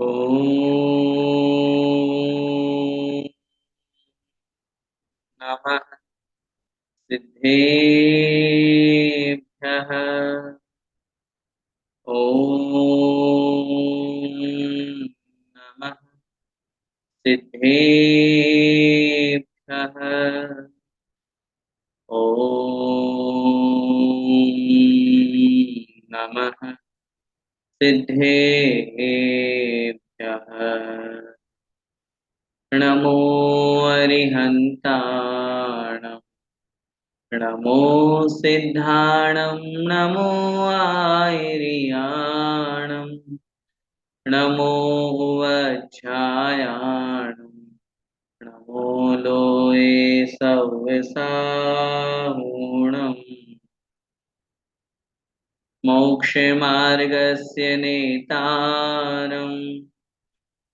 ॐ नमः सिद्धेभ्यः। ॐ नमः सिद्धेभ्यः। ॐ नमः सिद्धेभ्यः। नमो अरिहन्ताणं नमो सिद्धाणं नमो आयर्याणं नमो वज्झायाणं नमो लोये सव्यसाहूणम् मोक्षमार्गस्य नेतारम्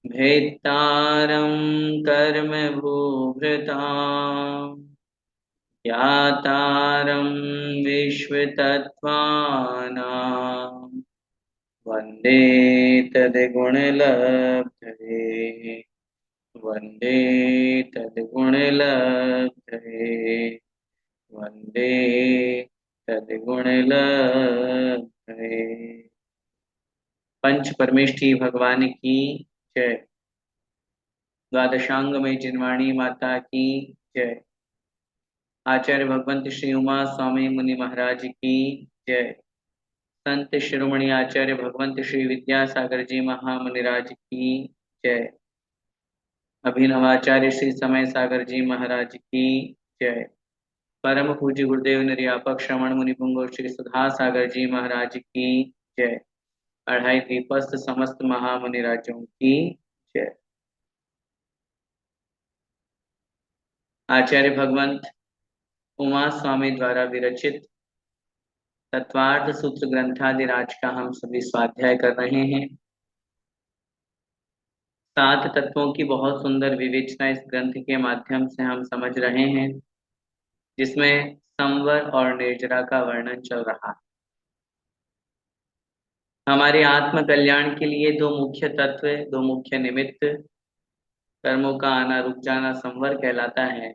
भेत्तारं कर्म भूभृताम् ज्ञातारं विश्वतत्त्वानां वन्दे तद्गुणलब्धये। वन्दे तद्गुणलब्धये। वन्दे तद्गुणलब्धये। पंच परमेष्ठी भगवान की जय। द्वादशांग में जिनवाणी माता की जय। आचार्य भगवंत श्री उमा स्वामी मुनि महाराज की जय। संत शिरोमणि आचार्य भगवंत श्री विद्यासागर जी महामुनिराज की जय। अभिनवाचार्य श्री समय सागर जी महाराज की जय। परम पूज्य गुरुदेव निर्यापक श्रवण मुनि पुंगव श्री सुधा सागर जी महाराज की जय। अढ़ाई दीपस्थ समस्त महामुनिराजों की जय। आचार्य भगवंत उमा स्वामी द्वारा विरचित तत्वार्थ सूत्र ग्रंथादिराज का हम सभी स्वाध्याय कर रहे हैं। 7 तत्वों की बहुत सुंदर विवेचना इस ग्रंथ के माध्यम से हम समझ रहे हैं, जिसमें संवर और निर्जरा का वर्णन चल रहा है। हमारे आत्म कल्याण के लिए दो मुख्य तत्व, दो मुख्य निमित्त, कर्मों का आना रुक जाना संवर कहलाता है,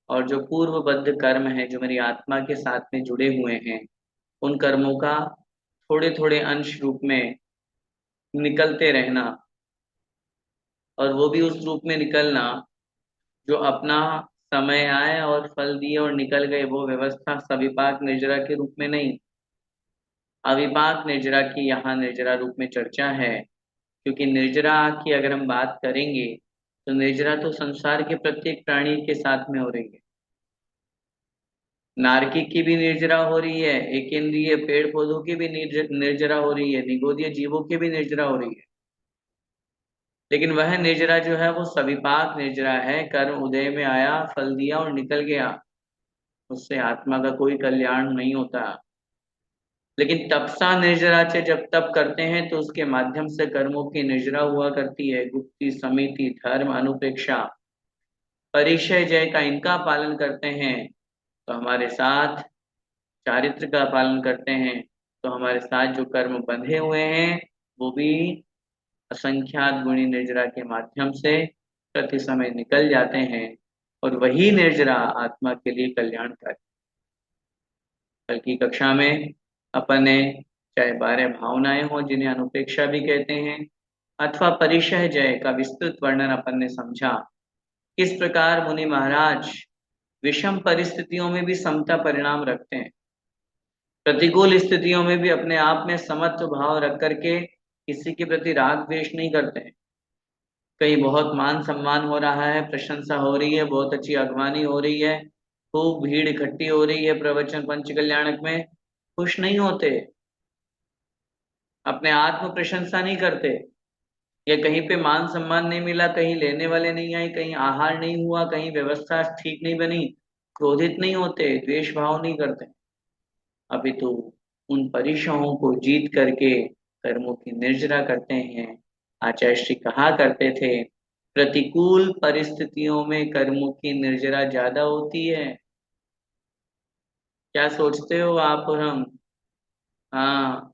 और जो पूर्वबद्ध कर्म है जो मेरी आत्मा के साथ में जुड़े हुए हैं, उन कर्मों का थोड़े थोड़े अंश रूप में निकलते रहना, और वो भी उस रूप में निकलना जो अपना समय आए और फल दिए और निकल गए, वो व्यवस्था सविपाक निर्जरा के रूप में नहीं, अविपाक निर्जरा की यहाँ निर्जरा रूप में चर्चा है। क्योंकि निर्जरा की अगर हम बात करेंगे तो निर्जरा तो संसार के प्रत्येक प्राणी के साथ में हो रही है। नारकी की भी निर्जरा हो रही है, एक इंद्रिय पेड़ पौधों की भी निर्जरा हो रही है, निगोदीय जीवों की भी निर्जरा हो रही है। लेकिन वह निर्जरा जो है वो सविपाक निर्जरा है। कर्म उदय में आया, फल दिया और निकल गया, उससे आत्मा का कोई कल्याण नहीं होता। लेकिन तपसा निर्जरा से जब तप करते हैं तो उसके माध्यम से कर्मों की निर्जरा हुआ करती है। गुप्ति, समिति, धर्म, अनुपेक्षा, परिचय जय का इनका पालन करते हैं तो हमारे साथ, चारित्र का पालन करते हैं तो हमारे साथ जो कर्म बंधे हुए हैं वो भी असंख्यात गुणी निर्जरा के माध्यम से प्रति समय निकल जाते हैं, और वही निर्जरा आत्मा के लिए कल्याणकारी। कल की कक्षा में अपन ने चाहे 12 भावनाएं हो जिन्हें अनुपेक्षा भी कहते हैं, अथवा परिचय जय का विस्तृत वर्णन अपन ने समझा। किस प्रकार मुनि महाराज विषम परिस्थितियों में भी समता परिणाम रखते हैं, प्रतिकूल स्थितियों में भी अपने आप में समत्व भाव रख करके किसी के प्रति राग द्वेष नहीं करते हैं। कहीं बहुत मान सम्मान हो रहा है, प्रशंसा हो रही है, बहुत अच्छी अगवानी हो रही है, खूब भीड़ इकट्ठी हो रही है प्रवचन पंच कल्याणक में, खुश नहीं होते, अपने आत्म प्रशंसा नहीं करते। या कहीं पे मान सम्मान नहीं मिला, कहीं लेने वाले नहीं आए, कहीं आहार नहीं हुआ, कहीं व्यवस्था ठीक नहीं बनी, क्रोधित नहीं होते, द्वेष भाव नहीं करते। अभी तो उन परिश्रमों को जीत करके कर्मों की निर्जरा करते हैं। आचार्य श्री कहा करते थे, प्रतिकूल परिस्थितियों में कर्मों की निर्जरा ज्यादा होती है। क्या सोचते हो आप और हम? हाँ,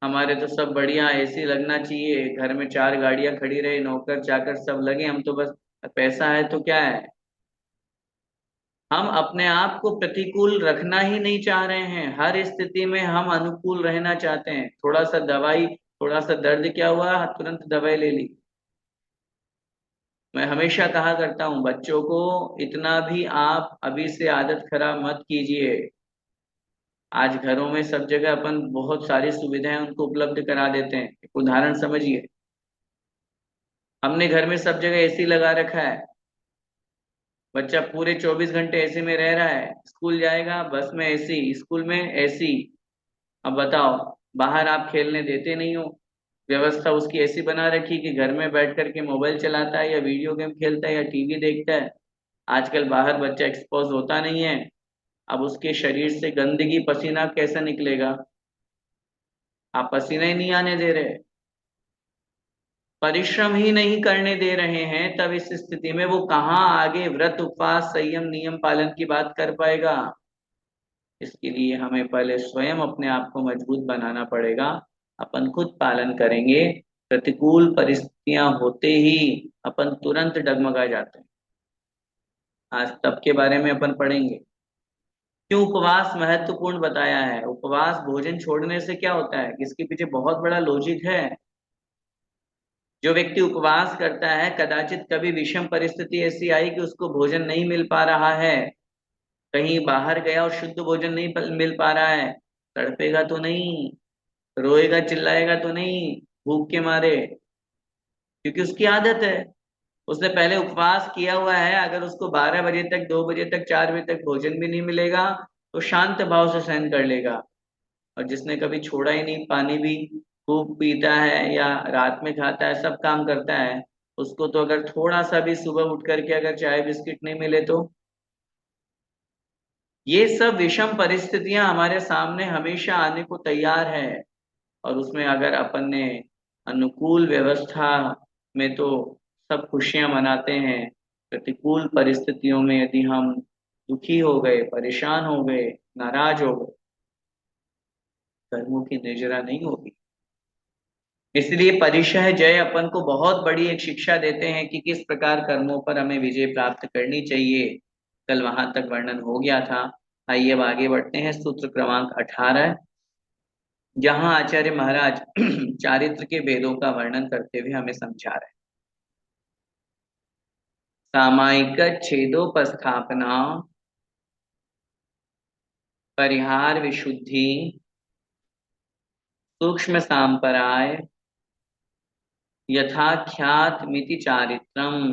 हमारे तो सब बढ़िया, एसी लगना चाहिए, घर में 4 गाड़ियां खड़ी रहे, नौकर चाकर सब लगे, हम तो बस पैसा है तो क्या है। हम अपने आप को प्रतिकूल रखना ही नहीं चाह रहे हैं, हर स्थिति में हम अनुकूल रहना चाहते हैं। थोड़ा सा दवाई, थोड़ा सा दर्द क्या हुआ, तुरंत दवाई ले ली। मैं हमेशा कहा करता हूँ बच्चों को, इतना भी आप अभी से आदत खराब मत कीजिए। आज घरों में सब जगह अपन बहुत सारी सुविधाएं उनको उपलब्ध करा देते हैं। एक उदाहरण समझिए, हमने घर में सब जगह एसी लगा रखा है, बच्चा पूरे 24 घंटे एसी में रह रहा है, स्कूल जाएगा बस में एसी, स्कूल में एसी। अब बताओ, बाहर आप खेलने देते नहीं हो, व्यवस्था उसकी ऐसी बना रखी कि घर में बैठ करके मोबाइल चलाता है या वीडियो गेम खेलता है या टीवी देखता है। आजकल बाहर बच्चा एक्सपोज होता नहीं है। अब उसके शरीर से गंदगी, पसीना कैसे निकलेगा, आप पसीना ही नहीं आने दे रहे, परिश्रम ही नहीं करने दे रहे हैं, तब इस स्थिति में वो कहाँ आगे व्रत उपवास संयम नियम पालन की बात कर पाएगा। इसके लिए हमें पहले स्वयं अपने आप को मजबूत बनाना पड़ेगा। अपन खुद पालन करेंगे, प्रतिकूल परिस्थितियां होते ही अपन तुरंत डगमगा जाते हैं। आज तब के बारे में अपन पढ़ेंगे, क्यों उपवास महत्वपूर्ण बताया है। उपवास भोजन छोड़ने से क्या होता है, इसके पीछे बहुत बड़ा लॉजिक है। जो व्यक्ति उपवास करता है, कदाचित कभी विषम परिस्थिति ऐसी आई कि उसको भोजन नहीं मिल पा रहा है, कहीं बाहर गया और शुद्ध भोजन नहीं मिल पा रहा है, तड़पेगा तो नहीं, रोएगा चिल्लाएगा तो नहीं भूख के मारे, क्योंकि उसकी आदत है, उसने पहले उपवास किया हुआ है। अगर उसको 12 बजे तक, 2 बजे तक, 4 बजे तक भोजन भी नहीं मिलेगा तो शांत भाव से सहन कर लेगा। और जिसने कभी छोड़ा ही नहीं, पानी भी खूब पीता है या रात में खाता है, सब काम करता है, उसको तो अगर थोड़ा सा भी सुबह उठ करके अगर चाय बिस्किट नहीं मिले तो। ये सब विषम परिस्थितियां हमारे सामने हमेशा आने को तैयार है, और उसमें अगर अपन ने अनुकूल व्यवस्था में तो सब खुशियां मनाते हैं। प्रतिकूल परिस्थितियों में यदि हम दुखी हो गए, परेशान हो गए, नाराज हो गए, कर्मों की निर्जरा नहीं होगी। इसलिए परिशह जय अपन को बहुत बड़ी एक शिक्षा देते हैं कि किस प्रकार कर्मों पर हमें विजय प्राप्त करनी चाहिए। कल वहां तक वर्णन हो गया था। आइए अब आगे बढ़ते हैं, सूत्र क्रमांक 18, जहां आचार्य महाराज चारित्र के भेदों का वर्णन करते हुए हमें समझा रहे हैं। सामायिक छेदोपस्थापना, परिहार विशुद्धि, सूक्ष्म सांपराय, यथाख्यात मिति चारित्रम।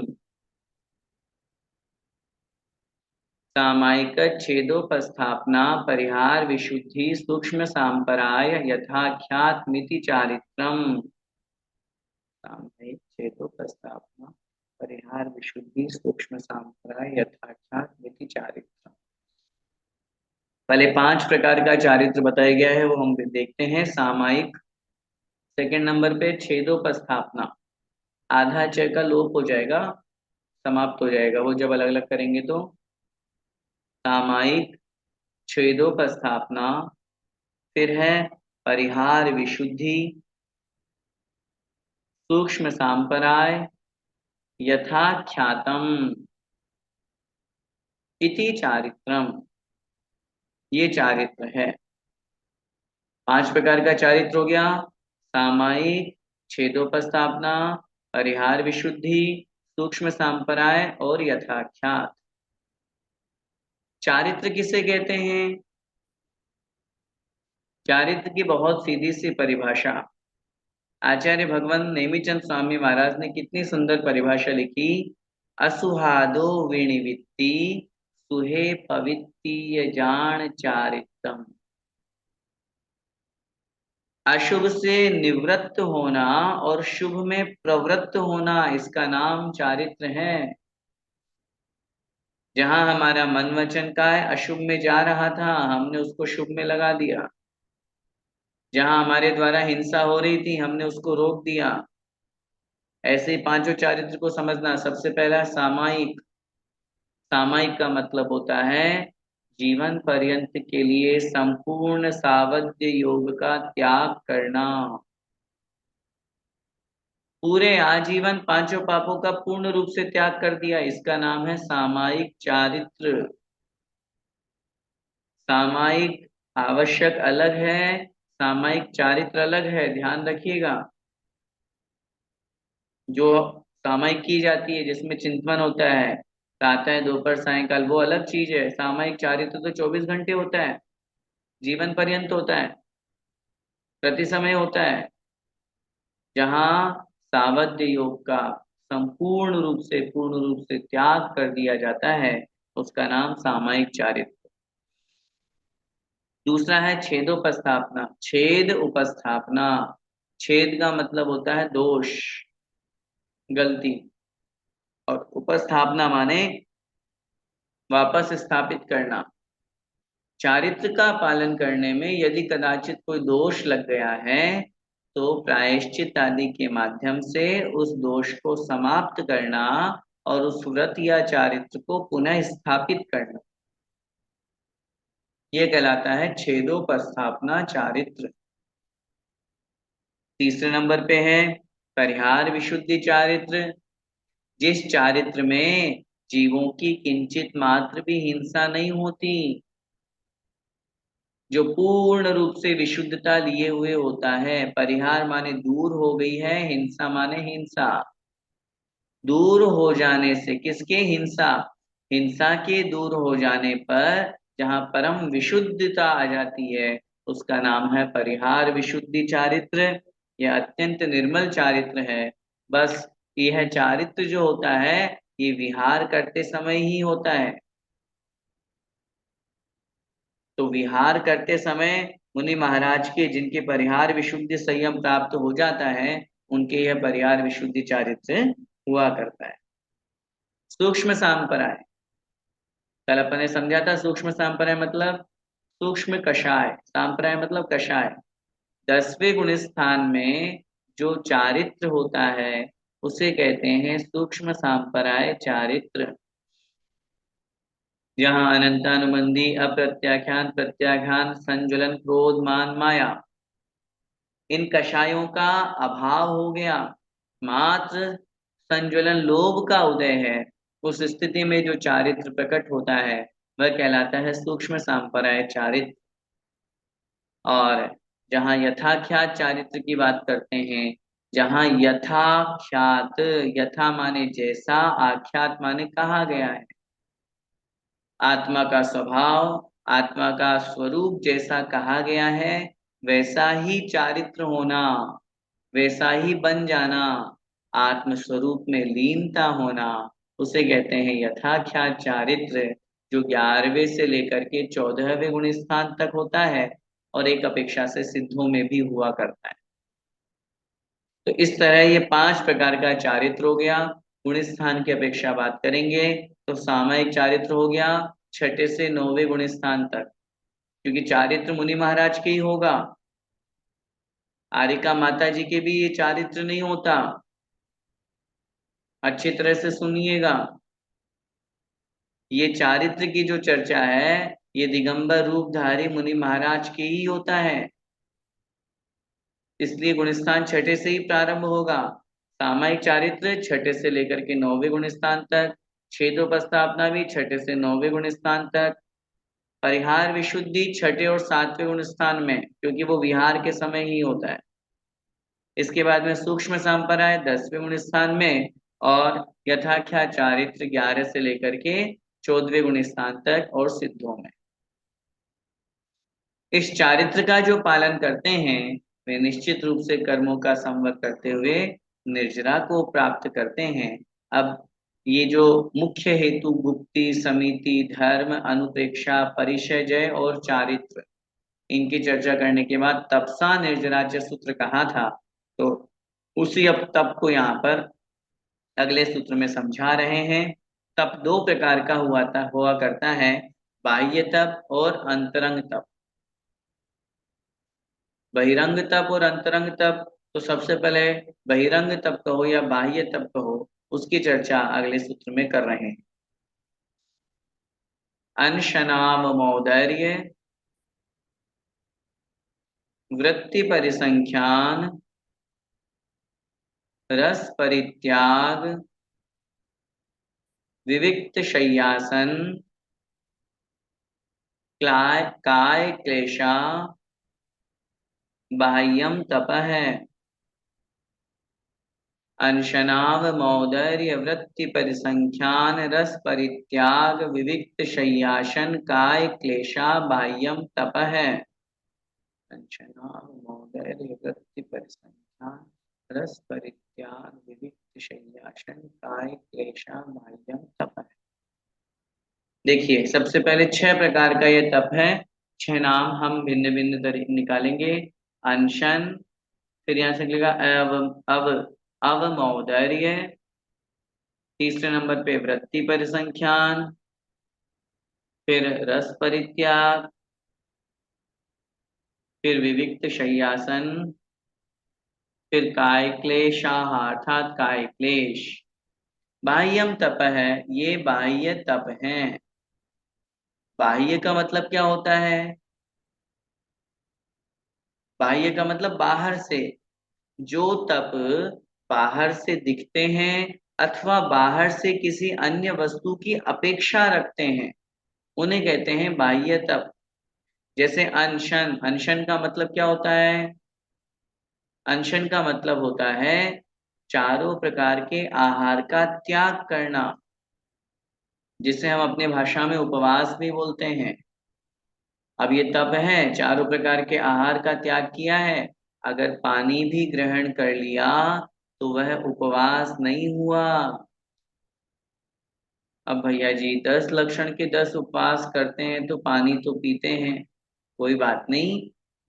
सामायिक छेदोपस्थापना, परिहार विशुद्धि, सूक्ष्म सांपराय, यथाख्यात मिति चारित्रम। सामायिक छेदोपस्थापना, परिहार विशुद्धि, सूक्ष्म सांपराय, यथाख्यात मिति चारित्रम। पहले 5 प्रकार का चारित्र बताया गया है, वो हम देखते हैं। सामायिक, सेकंड नंबर पे छेदोपस्थापना, आधा च का लोप हो जाएगा, समाप्त हो जाएगा वो जब अलग अलग करेंगे तो। सामायिक छेदोपस्थापना, फिर है परिहार विशुद्धि, सूक्ष्म सांपराय, यथाख्यातम इति चारित्रम। ये चारित्र है। 5 प्रकार का चारित्र हो गया, सामायिक, छेदोपस्थापना, परिहार विशुद्धि, सूक्ष्म सांपराय और यथाख्यात। चारित्र किसे कहते हैं? चारित्र की बहुत सीधी सी परिभाषा आचार्य भगवान नेमीचंद स्वामी महाराज ने कितनी सुंदर परिभाषा लिखी। असुहादो विनिवित्ति, सुहे पवित्तीय जान चारित्रम। अशुभ से निवृत्त होना और शुभ में प्रवृत्त होना, इसका नाम चारित्र है। जहां हमारा मन वचन का है अशुभ में जा रहा था, हमने उसको शुभ में लगा दिया। जहां हमारे द्वारा हिंसा हो रही थी, हमने उसको रोक दिया। ऐसे ही पांचों चारित्र को समझना। सबसे पहला सामायिक। सामायिक का मतलब होता है जीवन पर्यंत के लिए संपूर्ण सावध्य योग का त्याग करना। पूरे आजीवन पांचों पापों का पूर्ण रूप से त्याग कर दिया, इसका नाम है सामायिक चारित्र। सामायिक आवश्यक अलग है, सामायिक चारित्र अलग है, ध्यान रखिएगा। जो सामायिक की जाती है जिसमें चिंतन होता है, प्रातः दोपहर सायंकाल, वो अलग चीज है। सामायिक चारित्र तो 24 घंटे होता है, जीवन पर्यंत होता है, प्रति समय होता है। जहाँ सावध्य योग का संपूर्ण रूप से पूर्ण रूप से त्याग कर दिया जाता है, उसका नाम सामायिक चारित्र। दूसरा है छेदोपस्थापना। छेद उपस्थापना, छेद का मतलब होता है दोष, गलती, और उपस्थापना माने वापस स्थापित करना। चारित्र का पालन करने में यदि कदाचित कोई दोष लग गया है तो प्रायश्चित आदि के माध्यम से उस दोष को समाप्त करना और उस व्रत या चारित्र को पुनः स्थापित करना, यह कहलाता है छेदोपस्थापना चारित्र। तीसरे नंबर पे है परिहार विशुद्धि चारित्र। जिस चारित्र में जीवों की किंचित मात्र भी हिंसा नहीं होती, जो पूर्ण रूप से विशुद्धता लिए हुए होता है। परिहार माने दूर हो गई है, हिंसा माने हिंसा। दूर हो जाने से, किसके? हिंसा। हिंसा के दूर हो जाने पर जहाँ परम विशुद्धता आ जाती है, उसका नाम है परिहार विशुद्धि चारित्र। यह अत्यंत निर्मल चारित्र है। बस यह चारित्र जो होता है, ये विहार करते समय ही होता है। तो विहार करते समय मुनि महाराज के, जिनके परिहार विशुद्धि संयम प्राप्त हो जाता है, उनके यह परिहार विशुद्धि चारित्र हुआ करता है। सूक्ष्म सांप्रदाय, कल अपन ने समझा था। सूक्ष्म सांप्रदाय मतलब सूक्ष्म कषाय, सांप्रदाय मतलब कषाय। 10वें गुण स्थान में जो चारित्र होता है उसे कहते हैं सूक्ष्म सांप्रदाय चारित्र। जहाँ अनंतानुबंधी अप्रत्याख्यान प्रत्याघान संज्वलन क्रोध मान माया, इन कषायों का अभाव हो गया, मात्र संज्वलन लोभ का उदय है, उस स्थिति में जो चारित्र प्रकट होता है वह कहलाता है सूक्ष्म सांप्रदाय चारित्र। और जहाँ यथाख्यात चारित्र की बात करते हैं, जहाँ यथाख्यात, यथा माने जैसा, आख्यात माने कहा गया है, आत्मा का स्वभाव, आत्मा का स्वरूप जैसा कहा गया है वैसा ही चारित्र होना, वैसा ही बन जाना, आत्म स्वरूप में लीनता होना, उसे कहते हैं यथाख्यात चारित्र। जो 11वें से लेकर के 14वें गुण स्थान तक होता है और एक अपेक्षा से सिद्धों में भी हुआ करता है। तो इस तरह ये 5 प्रकार का चारित्र हो गया। गुण स्थान की अपेक्षा बात करेंगे तो सामयिक चारित्र हो गया 6ठे से 9वें गुण स्थान तक, क्योंकि चारित्र मुनि महाराज के ही होगा, आरिका माता जी के भी ये चारित्र नहीं होता। अच्छी तरह से सुनिएगा, ये चारित्र की जो चर्चा है ये दिगंबर रूपधारी मुनि महाराज के ही होता है। इसलिए गुणस्थान 6ठे से ही प्रारंभ होगा। सामायिक चारित्र 6ठे से लेकर के 9वें गुण स्थान तक, छेदोपस्थापना भी 6ठे से 9वें गुण स्थान तक, परिहार विशुद्धि 6ठे और 7वें गुण स्थान में, क्योंकि वो विहार के समय ही होता है। इसके बाद में सूक्ष्म सांप्रदाय 10वें गुण स्थान में, और यथाख्या चारित्र 11 से लेकर के 14वें गुण स्थान तक और सिद्धों में। इस चारित्र का जो पालन करते हैं वे निश्चित रूप से कर्मों का संवर करते हुए निर्जरा को प्राप्त करते हैं। अब ये जो मुख्य हेतु गुप्ति, समिति, धर्म, अनुप्रेक्षा, परिचय, जय और चारित्र, इनकी चर्चा करने के बाद तपसा निर्जराज्य सूत्र कहा था, तो उसी अब तप को यहाँ पर अगले सूत्र में समझा रहे हैं। तप 2 प्रकार का हुआ करता है, बाह्य तप और अंतरंग तप। बहिरंग तप और अंतरंग तप, तो सबसे पहले बहिरंग तप कहो या बाह्य तप कहो, उसकी चर्चा अगले सूत्र में कर रहे हैं। अंशनाममौदर्य वृत्ति परिसंख्यान रस परित्याग विविक्त शय्यासन काय क्लेशा बाह्यम तपः। अंशनावमौदर्य वृत्ति परिसंख्यान रस परित्याग विविक्त शय्यासन काय क्लेशा बाह्यम तपः। अंशनावमौदर्य वृत्ति परिसंख्यान रस परित्याग विविक्त शय्यासन काय क्लेशा बाह्यम तपः। देखिए, सबसे पहले 6 प्रकार का ये तप है। 6 नाम हम भिन्न भिन्न तरीके निकालेंगे। अनशन, फिर यहाँ से लिखा अवमौदर्य, तीसरे नंबर पे वृत्ति परिसंख्यान, फिर रस परित्याग, फिर विविक्त शय्यासन, फिर काय क्लेशाः अर्थात काय क्लेश। बाह्यम तप है, ये बाह्य तप है। बाह्य का मतलब क्या होता है? बाह्य का मतलब बाहर से। जो तप बाहर से दिखते हैं अथवा बाहर से किसी अन्य वस्तु की अपेक्षा रखते हैं, उन्हें कहते हैं बाह्य तप। जैसे अनशन, अनशन का मतलब क्या होता है? अनशन का मतलब होता है चारों प्रकार के आहार का त्याग करना, जिसे हम अपने भाषा में उपवास भी बोलते हैं। अब ये तप है, चारों प्रकार के आहार का त्याग किया है, अगर पानी भी ग्रहण कर लिया तो वह उपवास नहीं हुआ। अब भैया जी 10 लक्षण के 10 उपवास करते हैं तो पानी तो पीते हैं, कोई बात नहीं,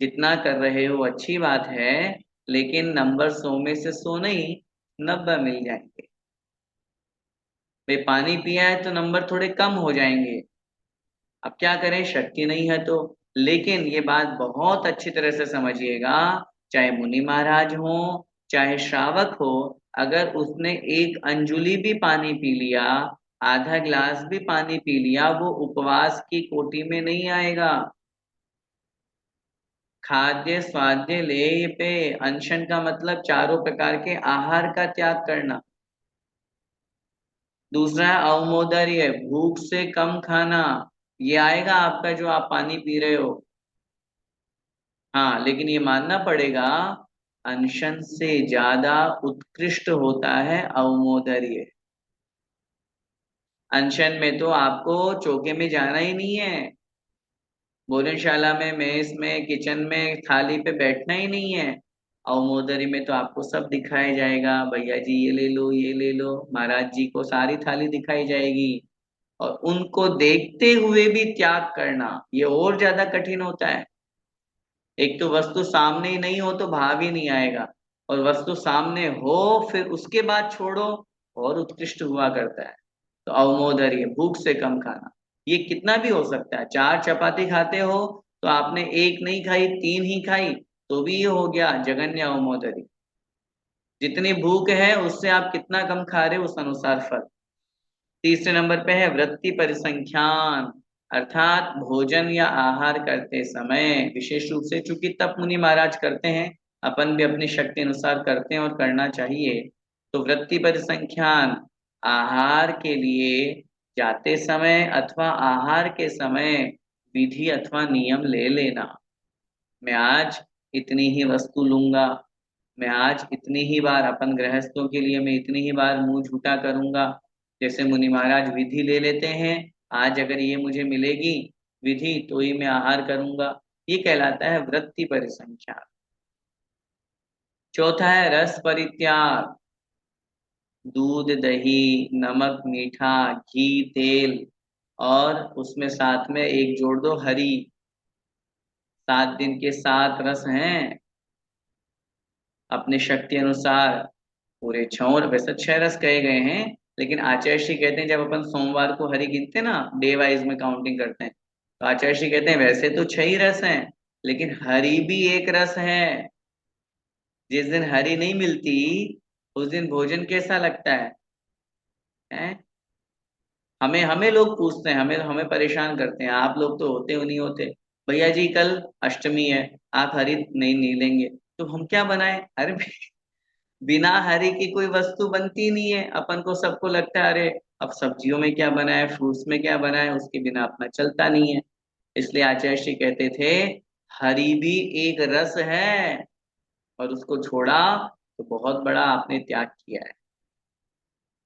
जितना कर रहे हो अच्छी बात है, लेकिन नंबर 100 में से 100 नहीं, 90 मिल जाएंगे। भाई पानी पिया है तो नंबर थोड़े कम हो जाएंगे। अब क्या करें, शक्ति नहीं है तो। लेकिन ये बात बहुत अच्छी तरह से समझिएगा, चाहे मुनि महाराज हो चाहे श्रावक हो, अगर उसने एक अंजुली भी पानी पी लिया, आधा गिलास भी पानी पी लिया, वो उपवास की कोटि में नहीं आएगा। खाद्य स्वाद्य लेय पे अनशन का मतलब चारों प्रकार के आहार का त्याग करना। दूसरा है अवमोदर्य, भूख से कम खाना। ये आएगा आपका जो आप पानी पी रहे हो। हाँ, लेकिन ये मानना पड़ेगा अनशन से ज्यादा उत्कृष्ट होता है अवमोदर्य। अनशन में तो आपको चौके में जाना ही नहीं है, भोजनशाला में, मेस में, किचन में, थाली पे बैठना ही नहीं है। अवमोदरी में तो आपको सब दिखाया जाएगा, भैया जी ये ले लो, ये ले लो, महाराज जी को सारी थाली दिखाई जाएगी। और उनको देखते हुए भी त्याग करना, ये और ज्यादा कठिन होता है। एक तो वस्तु सामने ही नहीं हो तो भाव ही नहीं आएगा, और वस्तु सामने हो फिर उसके बाद छोड़ो, और उत्कृष्ट हुआ करता है। तो अवमोदर्य, भूख से कम खाना, ये कितना भी हो सकता है। 4 चपाती खाते हो तो आपने एक नहीं खाई, 3 ही खाई, तो भी ये हो गया जघन्य अवमोदर्य। जितनी भूख है उससे आप कितना कम खा रहे हो उस अनुसार फल। तीसरे नंबर पे है वृत्ति परिसंख्यान, अर्थात भोजन या आहार करते समय, विशेष रूप से चूंकि तप मुनि महाराज करते हैं, अपन भी अपनी शक्ति अनुसार करते हैं और करना चाहिए। तो वृत्ति परिसंख्यान, आहार के लिए जाते समय अथवा आहार के समय विधि अथवा नियम ले लेना। मैं आज इतनी ही वस्तु लूंगा, मैं आज इतनी ही बार, अपन गृहस्थों के लिए मैं इतनी ही बार मुंह झूठा करूंगा। जैसे मुनि महाराज विधि ले लेते हैं, आज अगर ये मुझे मिलेगी विधि तो ही मैं आहार करूंगा, ये कहलाता है वृत्ति परिसंख्यान। चौथा है रस परित्याग, दूध दही नमक मीठा घी तेल, और उसमें साथ में एक जोड़ दो हरी। 7 दिन के 7 रस हैं, अपने शक्ति अनुसार पूरे 6, वैसे 6 रस कहे गए हैं, लेकिन आचार्य श्री कहते हैं जब अपन सोमवार को हरि गिनते हैं ना, डे वाइज में काउंटिंग करते हैं, तो आचार्य श्री कहते हैं वैसे तो 6 ही रस हैं, लेकिन हरि भी एक रस है। जिस दिन हरि नहीं मिलती उस दिन भोजन कैसा लगता है? हैं? हमें हमें लोग पूछते हैं, हमें हमें परेशान करते हैं, आप लोग तो होते हो नहीं होते। भैया जी कल अष्टमी है, आप हरी नहीं लेंगे, तो हम क्या बनाए? अरे बिना हरी की कोई वस्तु बनती नहीं है। अपन को सबको लगता है अरे अब सब्जियों में क्या बनाए, फ्रूट्स में क्या बनाए, उसके बिना अपना चलता नहीं है। इसलिए आचार्य श्री कहते थे हरि भी एक रस है, और उसको छोड़ा तो बहुत बड़ा आपने त्याग किया है।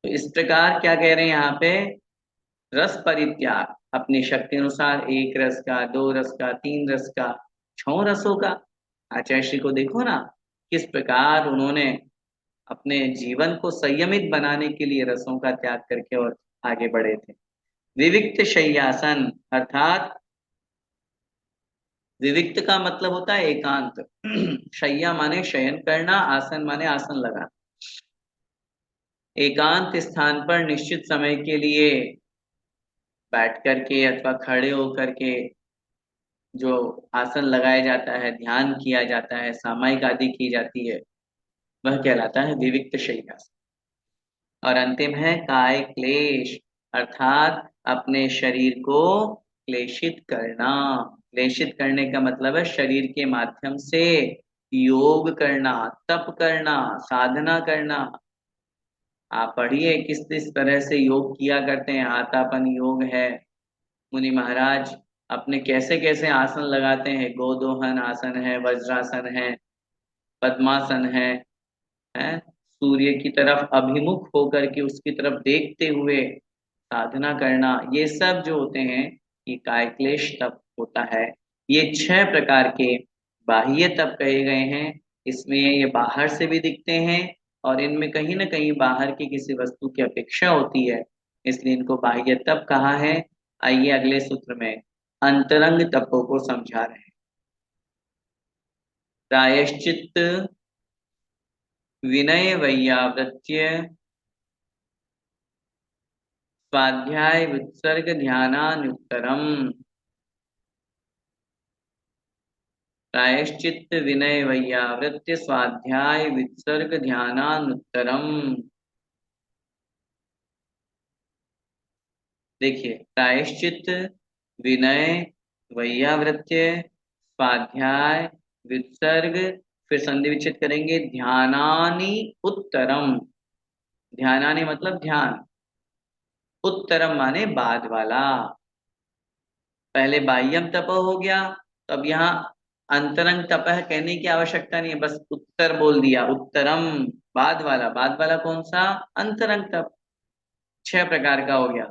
तो इस प्रकार क्या कह रहे हैं यहाँ पे, रस परित्याग, अपनी शक्ति अनुसार एक रस का, दो रस का, तीन रस का, छह रसों का। आचार्य श्री को देखो ना, किस प्रकार उन्होंने अपने जीवन को संयमित बनाने के लिए रसों का त्याग करके और आगे बढ़े थे। विविक्त शय्यासन, अर्थात विविक्त का मतलब होता है एकांत। शय्या माने शयन करना, आसन माने आसन लगाना। एकांत स्थान पर निश्चित समय के लिए बैठ करके अथवा खड़े होकर के जो आसन लगाया जाता है, ध्यान किया जाता है, सामायिक आदि की जाती है, वह कहलाता है विविक्त शय्यासन। और अंतिम है काय क्लेश, अर्थात अपने शरीर को क्लेशित करना। क्लेशित करने का मतलब है शरीर के माध्यम से योग करना, तप करना, साधना करना। आप पढ़िए किस किस तरह से योग किया करते हैं। आतापन योग है, मुनि महाराज अपने कैसे कैसे आसन लगाते हैं। गोदोहन आसन है, वज्रासन है, पद्मासन है, सूर्य की तरफ अभिमुख होकर के उसकी तरफ देखते हुए साधना करना, ये सब जो होते हैं ये कायक्लेश तप होता है। ये छह प्रकार के बाह्य तप कहे गए हैं। इसमें ये बाहर से भी दिखते हैं, और इनमें कहीं ना कहीं बाहर की किसी वस्तु की अपेक्षा होती है, इसलिए इनको बाह्य तप कहा है। आइए अगले सूत्र में अंतरंग तपों को समझा रहे हैं। प्रायश्चित विनय वैयावृत्य स्वाध्याय विसर्ग ध्यानानुत्तरम। प्रायश्चित विनय वैयावृत्य स्वाध्याय विसर्ग ध्यानानुत्तरम। देखिए, प्रायश्चित विनय वैयावृत्य स्वाध्याय विसर्ग, फिर संधि विच्छेद करेंगे, ध्यानानि उत्तरम। ध्यानानि मतलब ध्यान, उत्तरम माने बाद वाला। पहले बाह्यम तप हो गया, तो अब यहाँ अंतरंग तपह कहने की आवश्यकता नहीं है, बस उत्तर बोल दिया, उत्तरम बाद वाला। बाद वाला कौन सा? अंतरंग तप। छह प्रकार का हो गया,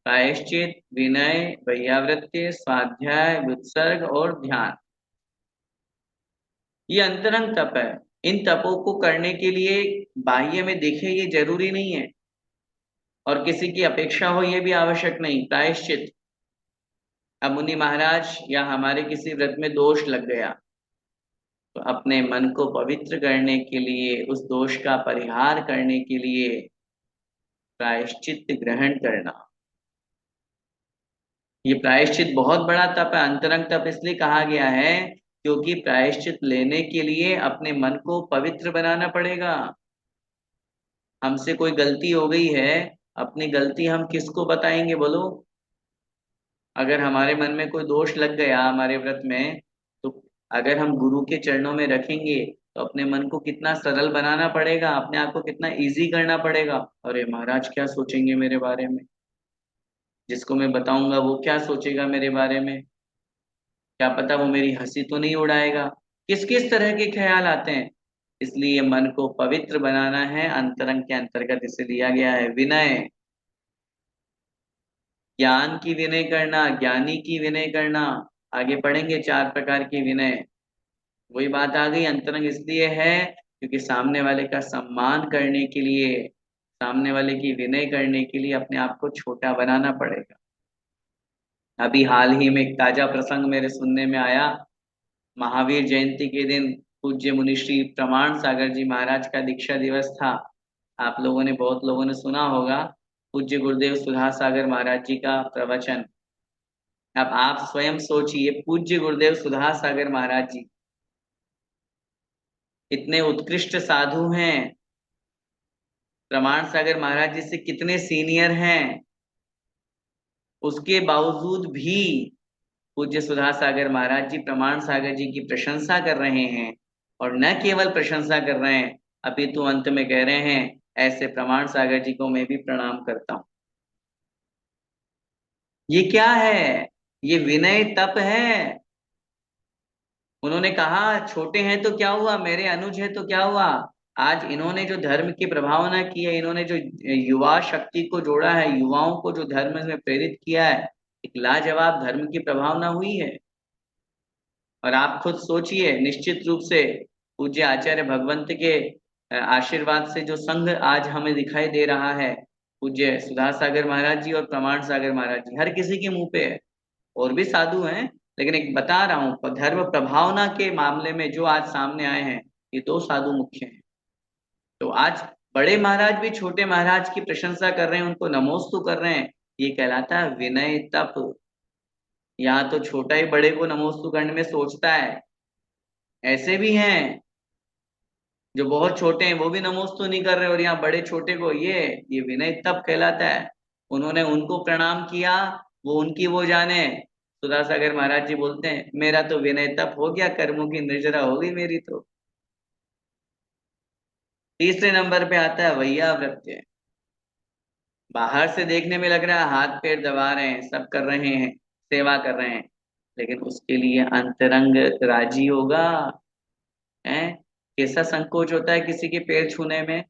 प्रायश्चित, विनय, वैयावृत्य, स्वाध्याय, विसर्ग और ध्यान। ये अंतरंग तप है। इन तपों को करने के लिए बाह्य में दिखे ये जरूरी नहीं है, और किसी की अपेक्षा हो ये भी आवश्यक नहीं। प्रायश्चित, अब मुनि महाराज या हमारे किसी व्रत में दोष लग गया, तो अपने मन को पवित्र करने के लिए, उस दोष का परिहार करने के लिए प्रायश्चित ग्रहण करना। ये प्रायश्चित बहुत बड़ा तप है। अंतरंग तप इसलिए कहा गया है क्योंकि प्रायश्चित लेने के लिए अपने मन को पवित्र बनाना पड़ेगा। हमसे कोई गलती हो गई है, अपनी गलती हम किसको बताएंगे बोलो? अगर हमारे मन में कोई दोष लग गया हमारे व्रत में, तो अगर हम गुरु के चरणों में रखेंगे तो अपने मन को कितना सरल बनाना पड़ेगा, अपने आप को कितना इजी करना पड़ेगा। अरे महाराज क्या सोचेंगे मेरे बारे में, जिसको मैं बताऊंगा वो क्या सोचेगा मेरे बारे में, क्या पता वो मेरी हंसी तो नहीं उड़ाएगा। किस किस तरह के ख्याल आते हैं। इसलिए मन को पवित्र बनाना है, अंतरंग के अंतर्गत इसे लिया गया है। विनय, ज्ञान की विनय करना, ज्ञानी की विनय करना। आगे पढ़ेंगे चार प्रकार की विनय। वही बात आ गई, अंतरंग इसलिए है क्योंकि सामने वाले का सम्मान करने के लिए, सामने वाले की विनय करने के लिए अपने आप को छोटा बनाना पड़ेगा। अभी हाल ही में एक ताजा प्रसंग मेरे सुनने में आया। महावीर जयंती के दिन पूज्य मुनिश्री प्रमाण सागर जी महाराज का दीक्षा दिवस था। आप लोगों ने, बहुत लोगों ने सुना होगा पूज्य गुरुदेव सुधा सागर महाराज जी का प्रवचन। अब आप स्वयं सोचिए, पूज्य गुरुदेव सुधा सागर महाराज जी इतने उत्कृष्ट साधु हैं, प्रमाण सागर महाराज जी से कितने सीनियर हैं, उसके बावजूद भी पूज्य सुधा सागर महाराज जी प्रमाण सागर जी की प्रशंसा कर रहे हैं, और न केवल प्रशंसा कर रहे हैं, अपितु अंत में कह रहे हैं ऐसे प्रमाण सागर जी को मैं भी प्रणाम करता हूं। ये क्या है? ये विनय तप है। उन्होंने कहा छोटे हैं तो क्या हुआ, मेरे अनुज है तो क्या हुआ। आज इन्होंने जो धर्म की प्रभावना की है, इन्होंने जो युवा शक्ति को जोड़ा है, युवाओं को जो धर्म में प्रेरित किया है, एक लाजवाब धर्म की प्रभावना हुई है। और आप खुद सोचिए, निश्चित रूप से पूज्य आचार्य भगवंत के आशीर्वाद से जो संघ आज हमें दिखाई दे रहा है, पूज्य सुधा सागर महाराज जी और प्रमाण सागर महाराज जी, हर किसी के मुंह पे है। और भी साधु हैं, लेकिन एक बता रहा हूं, धर्म प्रभावना के मामले में जो आज सामने आए हैं, ये दो साधु मुख्य हैं। तो आज बड़े महाराज भी छोटे महाराज की प्रशंसा कर रहे हैं, उनको नमोस्तु कर रहे हैं। ये कहलाता है विनय तप। यहाँ तो छोटा ही बड़े को नमोस्तु करने में सोचता है। ऐसे भी हैं जो बहुत छोटे हैं, वो भी नमोस्तु नहीं कर रहे, और यहाँ बड़े छोटे को ये विनय तप कहलाता है। उन्होंने उनको प्रणाम किया, वो उनकी वो जाने। सुधा सागर महाराज जी बोलते हैं मेरा तो विनय तप हो गया, कर्मों की निर्जरा हो गई मेरी तो। तीसरे नंबर पे आता है वैयावृत्य। बाहर से देखने में लग रहा है हाथ पैर दबा रहे हैं, सब कर रहे हैं, सेवा कर रहे हैं, लेकिन उसके लिए अंतरंग राजी होगा। है कैसा संकोच होता है किसी के पैर छूने में,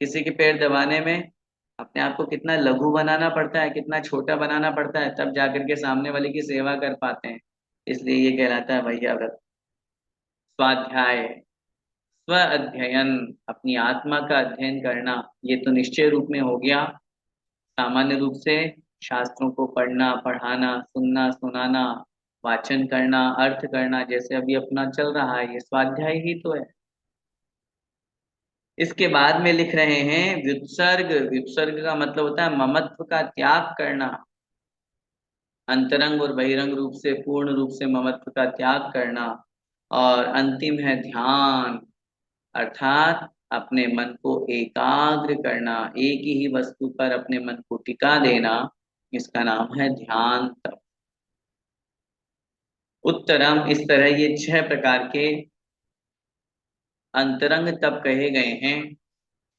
किसी के पैर दबाने में। अपने आप को कितना लघु बनाना पड़ता है, कितना छोटा बनाना पड़ता है, तब जाकर के सामने वाले की सेवा कर पाते हैं। इसलिए ये कहलाता है वैयाव्रत। स्वाध्याय, स्व अध्ययन, अपनी आत्मा का अध्ययन करना, ये तो निश्चय रूप में हो गया। सामान्य रूप से शास्त्रों को पढ़ना, पढ़ाना, सुनना, सुनाना, वाचन करना, अर्थ करना, जैसे अभी अपना चल रहा है, ये स्वाध्याय ही तो है। इसके बाद में लिख रहे हैं व्युत्सर्ग। व्युत्सर्ग का मतलब होता है ममत्व का त्याग करना। अंतरंग और बहिरंग रूप से पूर्ण रूप से ममत्व का त्याग करना। और अंतिम है ध्यान, अर्थात अपने मन को एकाग्र करना, एक ही वस्तु पर अपने मन को टिका देना। इसका नाम है ध्यान तप। उत्तरम, इस तरह ये 6 प्रकार के अंतरंग तप कहे गए हैं।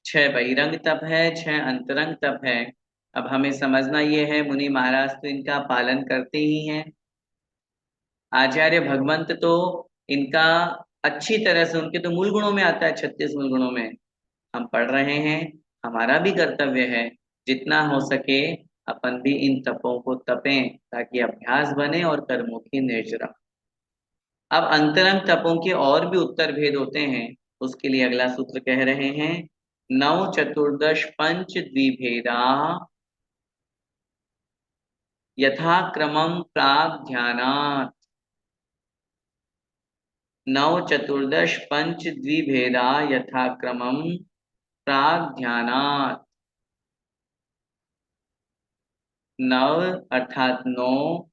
6 बहिरंग तप है, 6 अंतरंग तप है। अब हमें समझना ये है, मुनि महाराज तो इनका पालन करते ही हैं। आचार्य भगवंत तो इनका अच्छी तरह से, उनके तो मूल गुणों में आता है, 36 मूल गुणों में हम पढ़ रहे हैं। हमारा भी कर्तव्य है जितना हो सके अपन भी इन तपों को तपें, ताकि अभ्यास बने और कर्मों की निर्जरा। अब अंतरंग तपों के और भी उत्तर भेद होते हैं। उसके लिए अगला सूत्र कह रहे हैं, नव चतुर्दश पंच द्विभेदा यथाक्रमं प्राग ध्यानात्। नव चतुर्दश पंच द्विभेदा यथाक्रमं प्राग ध्यानात्। नव अर्थात 9,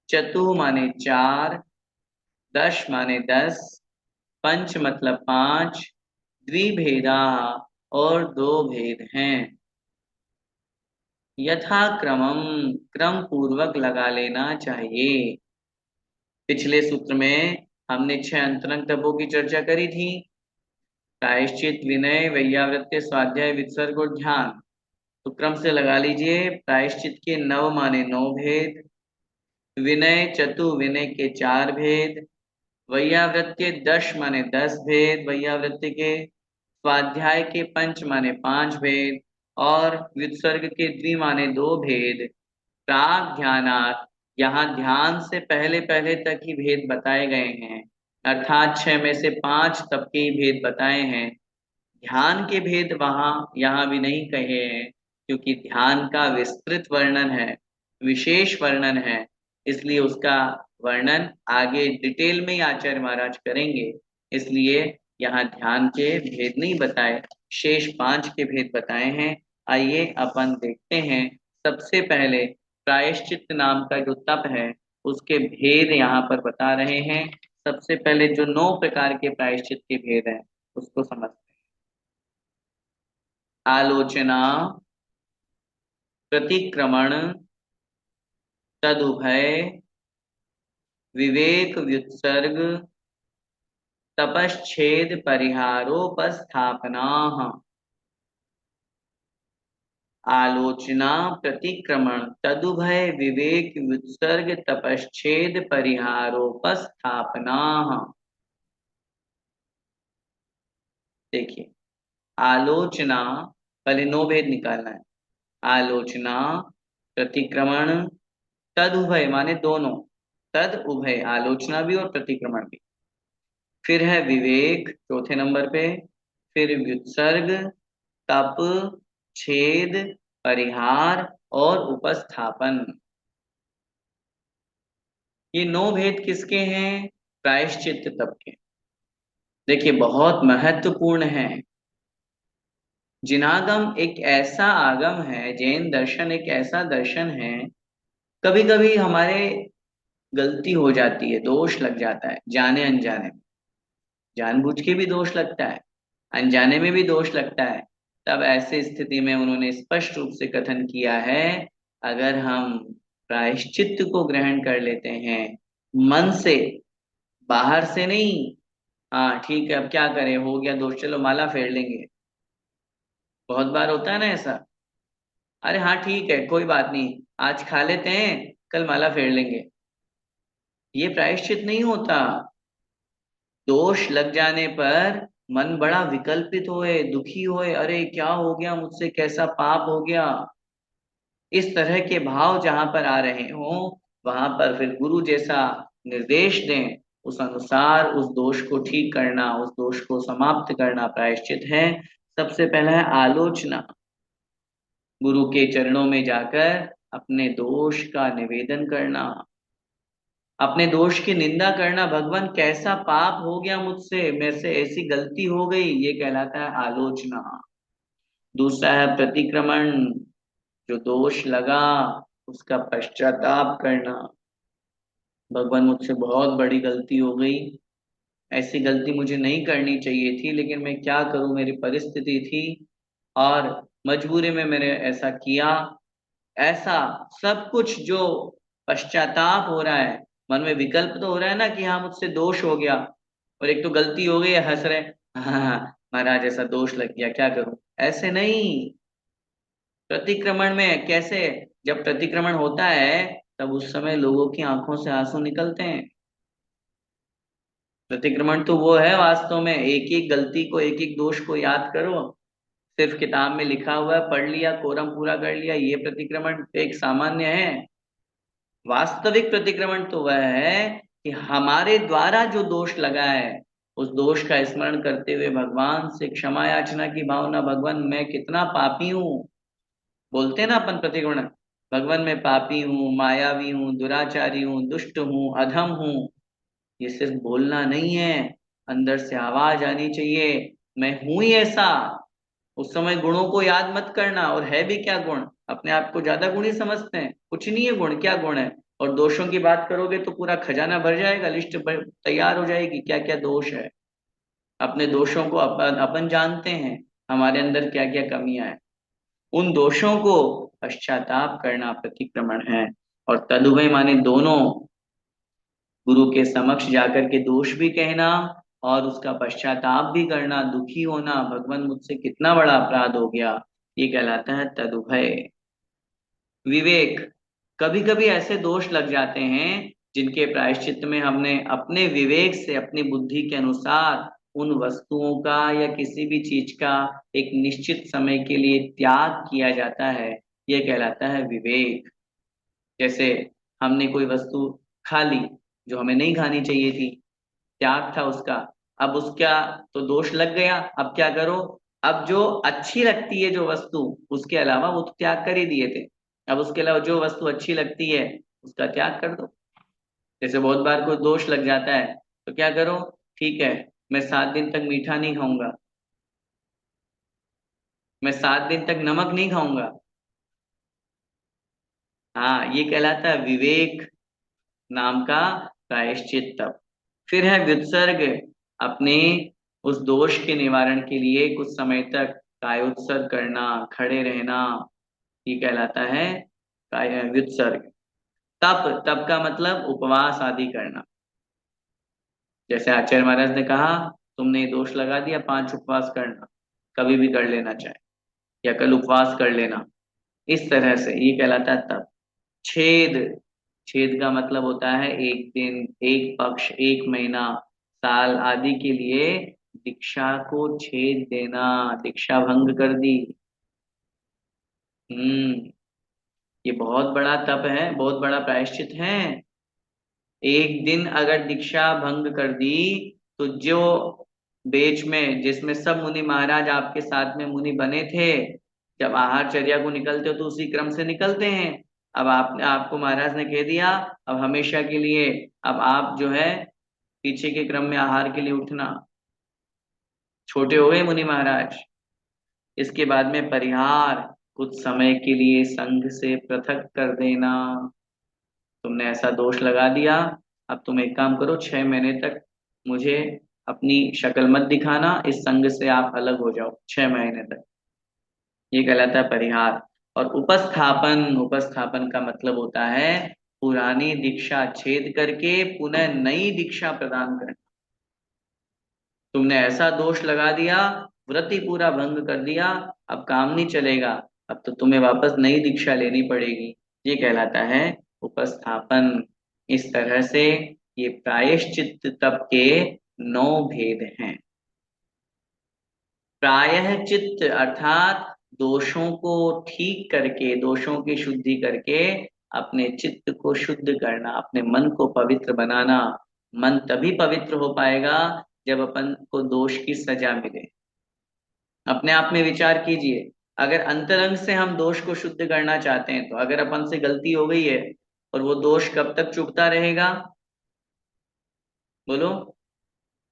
चतु माने 4, दश माने 10, पंच मतलब 5, द्विभेदा और 2 भेद हैं। यथाक्रमम, क्रम पूर्वक लगा लेना चाहिए। पिछले सूत्र में हमने 6 अंतरंग तपों की चर्चा करी थी। प्रायश्चित, विनय, वैयावृत्य, स्वाध्याय, विसर्ग और ध्यान। तो क्रम से लगा लीजिए। प्रायश्चित के 9 माने 9 भेद, विनय चतु विनय के 4 भेद, वैयावृत्य 10 माने 10 भेद वैयावृत्य के, स्वाध्याय के पंच माने 5 भेद, और व्युत्सर्ग के द्वि माने 2 भेद। प्राग ध्यानात्, यहाँ ध्यान से पहले पहले तक ही भेद बताए गए हैं, अर्थात 6 में से 5 तब के ही भेद बताए हैं। ध्यान के भेद वहां यहाँ भी नहीं कहे हैं, क्योंकि ध्यान का विस्तृत वर्णन है, विशेष वर्णन है। इसलिए उसका वर्णन आगे डिटेल में ही आचार्य महाराज करेंगे। इसलिए यहाँ ध्यान के भेद नहीं बताए, शेष 5 के भेद बताए हैं। आइए अपन देखते हैं। सबसे पहले प्रायश्चित नाम का जो तप है, उसके भेद यहाँ पर बता रहे हैं। सबसे पहले जो 9 प्रकार के प्रायश्चित के भेद हैं, उसको समझते हैं। आलोचना, प्रतिक्रमण, तदुभय विवेक व्युत्सर्ग तपश्छेद परिहारोपस्थापना आलोचना प्रतिक्रमण तदुभय विवेक व्युत्सर्ग तपश्छेद परिहारोपस्थापना। देखिए, आलोचना, पहले नो भेद निकालना है। आलोचना, प्रतिक्रमण, तद उभय माने दोनों, तद उभय आलोचना भी और प्रतिक्रमण भी। फिर है विवेक चौथे नंबर पे, फिर व्युत्सर्ग, तप, छेद, परिहार और उपस्थापन। ये नौ भेद किसके हैं? प्रायश्चित्त तप के। देखिए, बहुत महत्वपूर्ण है। जिनागम एक ऐसा आगम है, जैन दर्शन एक ऐसा दर्शन है, कभी कभी हमारे गलती हो जाती है, दोष लग जाता है जाने अनजाने में। जानबूझ के भी दोष लगता है, अनजाने में भी दोष लगता है। तब ऐसे स्थिति में उन्होंने स्पष्ट रूप से कथन किया है, अगर हम प्रायश्चित्त को ग्रहण कर लेते हैं मन से, बाहर से नहीं, हाँ ठीक है अब क्या करें, हो गया दोष, चलो माला फेर लेंगे। बहुत बार होता है ना ऐसा, अरे हाँ ठीक है कोई बात नहीं, आज खा लेते हैं, कल माला फेर लेंगे। ये प्रायश्चित नहीं होता। दोष लग जाने पर मन बड़ा विकल्पित होए, दुखी होए, अरे क्या हो गया मुझसे, कैसा पाप हो गया। इस तरह के भाव जहां पर आ रहे हो, वहां पर फिर गुरु जैसा निर्देश दें, उस अनुसार उस दोष को ठीक करना, उस दोष को समाप्त करना प्रायश्चित है। सबसे पहला है आलोचना। गुरु के चरणों में जाकर अपने दोष का निवेदन करना, अपने दोष की निंदा करना, भगवान कैसा पाप हो गया मुझसे, मेरे से ऐसी गलती हो गई, ये कहलाता है आलोचना। दूसरा है प्रतिक्रमण, जो दोष लगा उसका पश्चाताप करना, भगवान मुझसे बहुत बड़ी गलती हो गई, ऐसी गलती मुझे नहीं करनी चाहिए थी, लेकिन मैं क्या करूं, मेरी परिस्थिति थी और मजबूरी में मैंने ऐसा किया। ऐसा सब कुछ जो पश्चाताप हो रहा है, मन में विकल्प तो हो रहा है ना कि हाँ मुझसे दोष हो गया, और एक तो गलती हो गई है, हंस रहे, हाँ महाराज ऐसा दोष लग गया क्या करूं। ऐसे नहीं। प्रतिक्रमण में कैसे, जब प्रतिक्रमण होता है तब उस समय लोगों की आंखों से आंसू निकलते हैं। प्रतिक्रमण तो वो है वास्तव में, एक एक गलती को, एक एक दोष को याद करो, सिर्फ किताब में लिखा हुआ है, पढ़ लिया, कोरम पूरा कर लिया, ये प्रतिक्रमण एक सामान्य है। वास्तविक प्रतिक्रमण तो वह है कि हमारे द्वारा जो दोष लगा है, उस दोष का स्मरण करते हुए भगवान से क्षमा याचना की भावना, भगवान मैं कितना पापी हूँ। बोलते हैं ना अपन प्रतिक्रमण, भगवान मैं पापी हूँ, मायावी हूँ, दुराचारी हूँ, दुष्ट हूँ, अधम हूँ। ये सिर्फ बोलना नहीं है, अंदर से आवाज आनी चाहिए, मैं हूं ही ऐसा। उस समय गुणों को याद मत करना, और है भी क्या गुण, अपने आप को ज्यादा गुणी समझते हैं, कुछ नहीं है गुण, क्या गुण है। और दोषों की बात करोगे तो पूरा खजाना भर जाएगा, लिस्ट तैयार हो जाएगी, क्या क्या दोष है। अपने दोषों को अपन अपन जानते हैं, हमारे अंदर क्या क्या कमियां हैं। उन दोषों को पश्चाताप करना प्रतिक्रमण है। और तदुभय माने दोनों, गुरु के समक्ष जाकर के दोष भी कहना और उसका पश्चाताप भी करना, दुखी होना, भगवान मुझसे कितना बड़ा अपराध हो गया, ये कहलाता है तदुभय। विवेक, कभी कभी ऐसे दोष लग जाते हैं जिनके प्रायश्चित में हमने अपने विवेक से, अपनी बुद्धि के अनुसार उन वस्तुओं का या किसी भी चीज का एक निश्चित समय के लिए त्याग किया जाता है, यह कहलाता है विवेक। जैसे हमने कोई वस्तु खा ली जो हमें नहीं खानी चाहिए थी, त्याग था उसका, अब उसका तो दोष लग गया, अब क्या करो, अब जो अच्छी लगती है जो वस्तु, उसके अलावा वो तो त्याग कर ही दिए थे, अब उसके अलावा जो वस्तु अच्छी लगती है उसका त्याग कर दो। जैसे बहुत बार कोई दोष लग जाता है तो क्या करो, ठीक है मैं 7 दिन तक मीठा नहीं खाऊंगा, मैं 7 दिन तक नमक नहीं खाऊंगा। हाँ, ये कहलाता है विवेक नाम का प्रायश्चित तप। फिर है व्युत्सर्ग, अपने उस दोष के निवारण के लिए कुछ समय तक कायोत्सर्ग करना, खड़े रहना, ये कहलाता है व्युत्सर्ग। तप, तप का मतलब उपवास आदि करना। जैसे आचार्य महाराज ने कहा, तुमने ये दोष लगा दिया, 5 उपवास करना, कभी भी कर लेना चाहे, या कल उपवास कर लेना, इस तरह से ये कहलाता है तप। छेद, छेद का मतलब होता है एक दिन, एक पक्ष, एक महीना, साल आदि के लिए दीक्षा को छेद देना, दीक्षा भंग कर दी। हम्म, ये बहुत बड़ा तप है, बहुत बड़ा प्रायश्चित है। एक दिन अगर दीक्षा भंग कर दी, तो जो बेच में जिसमें सब मुनि महाराज आपके साथ में मुनि बने थे, जब आहारचर्या को निकलते हो तो उसी क्रम से निकलते हैं। अब आपने, आपको महाराज ने कह दिया अब हमेशा के लिए, अब आप जो है पीछे के क्रम में आहार के लिए उठना, छोटे हो गए मुनि महाराज। इसके बाद में परिहार, कुछ समय के लिए संघ से पृथक कर देना। तुमने ऐसा दोष लगा दिया, अब तुम एक काम करो, 6 महीने तक मुझे अपनी शक्ल मत दिखाना, इस संग से आप अलग हो जाओ 6 महीने तक। ये कहलाता है परिहार। और उपस्थापन, उपस्थापन का मतलब होता है पुरानी दीक्षा छेद करके पुनः नई दीक्षा प्रदान करना। तुमने ऐसा दोष लगा दिया, व्रत ही पूरा भंग कर दिया, अब काम नहीं चलेगा, अब तो तुम्हें वापस नई दीक्षा लेनी पड़ेगी। ये कहलाता है उपस्थापन। इस तरह से ये प्रायश्चित तप के 9 भेद हैं। प्रायः चित्त अर्थात दोषों को ठीक करके, दोषों की शुद्धि करके अपने चित्त को शुद्ध करना, अपने मन को पवित्र बनाना। मन तभी पवित्र हो पाएगा जब अपन को दोष की सजा मिले। अपने आप में विचार कीजिए, अगर अंतरंग से हम दोष को शुद्ध करना चाहते हैं, तो अगर अपन से गलती हो गई है और वो दोष कब तक चुभता रहेगा, बोलो?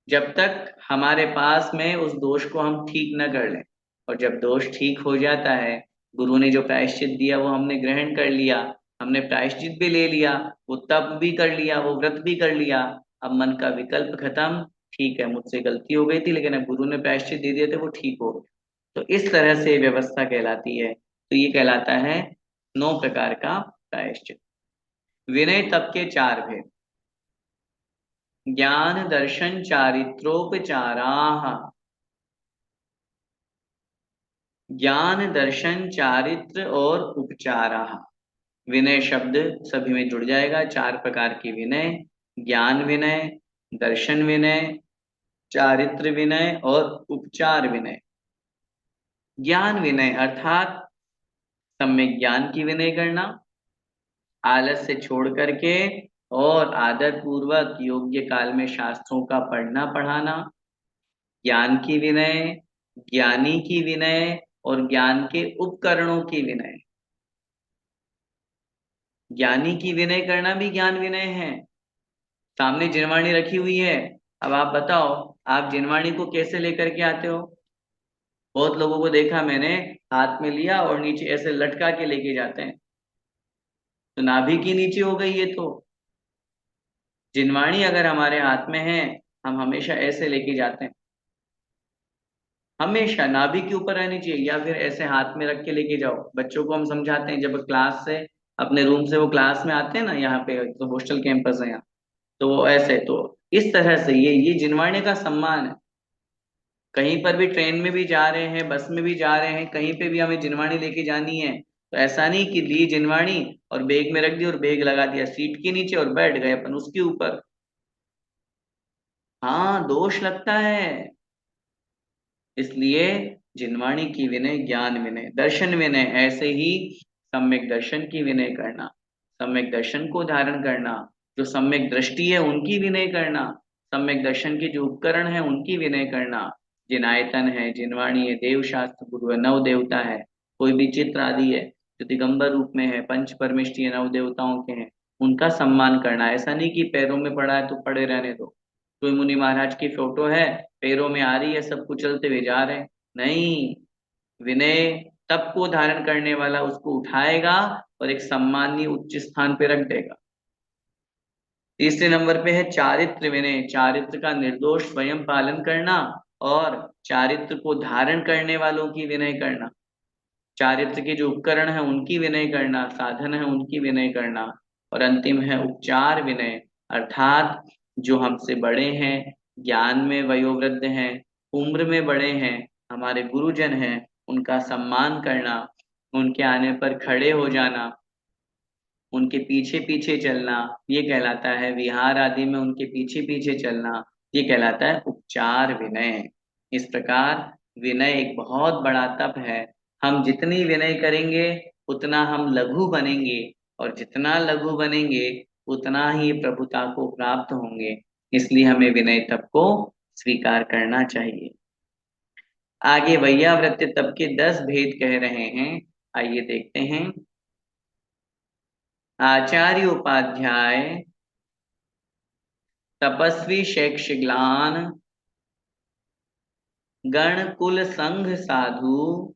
जब तक हमारे पास में उस दोष को हम ठीक न कर लें। और जब दोष ठीक हो जाता है, गुरु ने जो प्रायश्चित दिया वो हमने ग्रहण कर लिया, हमने प्रायश्चित भी ले लिया, वो तप भी कर लिया, वो व्रत भी कर लिया, अब मन का विकल्प खत्म। ठीक है, मुझसे गलती हो गई थी, लेकिन अब गुरु ने प्रायश्चित दे दिए थे, वो ठीक हो गया। तो इस तरह से व्यवस्था कहलाती है। तो ये कहलाता है 9 प्रकार का प्रायश्चित। विनय तप के 4 भेद। ज्ञान दर्शन चारित्रोपचाराः। ज्ञान दर्शन चारित्र और उपचाराः। विनय शब्द सभी में जुड़ जाएगा। 4 प्रकार की विनय, ज्ञान विनय, दर्शन विनय, चारित्र विनय और उपचार विनय। ज्ञान विनय अर्थात सम्यक ज्ञान की विनय करना, आलस से छोड़ करके और आदर पूर्वक योग्य काल में शास्त्रों का पढ़ना पढ़ाना। ज्ञान की विनय, ज्ञानी की विनय और ज्ञान के उपकरणों की विनय। ज्ञानी की विनय करना भी ज्ञान विनय है। सामने जिनवाणी रखी हुई है, अब आप बताओ, आप जिनवाणी को कैसे लेकर के आते हो? बहुत लोगों को देखा मैंने, हाथ में लिया और नीचे ऐसे लटका के लेके जाते हैं, तो नाभि की नीचे हो गई ये तो। जिनवाणी अगर हमारे हाथ में है, हम हमेशा ऐसे लेके जाते हैं, हमेशा नाभि के ऊपर रहनी चाहिए, या फिर ऐसे हाथ में रख के लेके जाओ। बच्चों को हम समझाते हैं, जब क्लास से अपने रूम से वो क्लास में आते हैं ना, यहाँ पे तो हॉस्टल कैंपस है यहाँ, तो वो ऐसे, तो इस तरह से ये जिनवाणे का सम्मान है। कहीं पर भी ट्रेन में भी जा रहे हैं, बस में भी जा रहे हैं, कहीं पे भी हमें जिनवाणी लेके जानी है, तो ऐसा नहीं कि ली जिनवाणी और बैग में रख दी और बैग लगा दिया सीट के नीचे और बैठ गए अपन उसके ऊपर। हाँ, दोष लगता है। इसलिए जिनवाणी की विनय, ज्ञान विनय, दर्शन विनय, ऐसे ही सम्यक दर्शन की विनय करना, सम्यक दर्शन को धारण करना, जो सम्यक दृष्टि है उनकी विनय करना, सम्यक दर्शन के जो उपकरण है उनकी विनय करना। जिनायतन है, जिनवाणी है, देव शास्त्र गुरु है, नव देवता है, कोई भी चित्र आदि है जो दिगंबर रूप में है, पंच परमेष्टि नव देवताओं के हैं, उनका सम्मान करना। ऐसा नहीं कि पैरों में पड़ा है तो पड़े रहने दो। कोई मुनि महाराज की फोटो है, पैरों में आ रही है, सब कुछ चलते हुए जा रहे हैं, नहीं। विनय तप को धारण करने वाला उसको उठाएगा और एक सम्माननीय उच्च स्थान पे रख देगा। तीसरे नंबर पे है चारित्र विनय। चारित्र का निर्दोष स्वयं पालन करना और चारित्र को धारण करने वालों की विनय करना। चारित्र के जो उपकरण है उनकी विनय करना, साधन है उनकी विनय करना, और अंतिम है उपचार विनय, अर्थात जो हमसे बड़े हैं, ज्ञान में वयोवृद्ध हैं, उम्र में बड़े हैं, हमारे गुरुजन हैं, उनका सम्मान करना, उनके आने पर खड़े हो जाना, उनके पीछे पीछे चलना, ये कहलाता है विहार आदि में उनके पीछे पीछे चलना, ये कहलाता है उपचार विनय। इस प्रकार विनय एक बहुत बड़ा तप है। हम जितनी विनय करेंगे उतना हम लघु बनेंगे, और जितना लघु बनेंगे उतना ही प्रभुता को प्राप्त होंगे। इसलिए हमें विनय तप को स्वीकार करना चाहिए। आगे वैयावृत्य तप के 10 भेद कह रहे हैं, आइए देखते हैं। आचार्य उपाध्याय तपस्वी शैक्षिग्लान गण कुल संघ साधु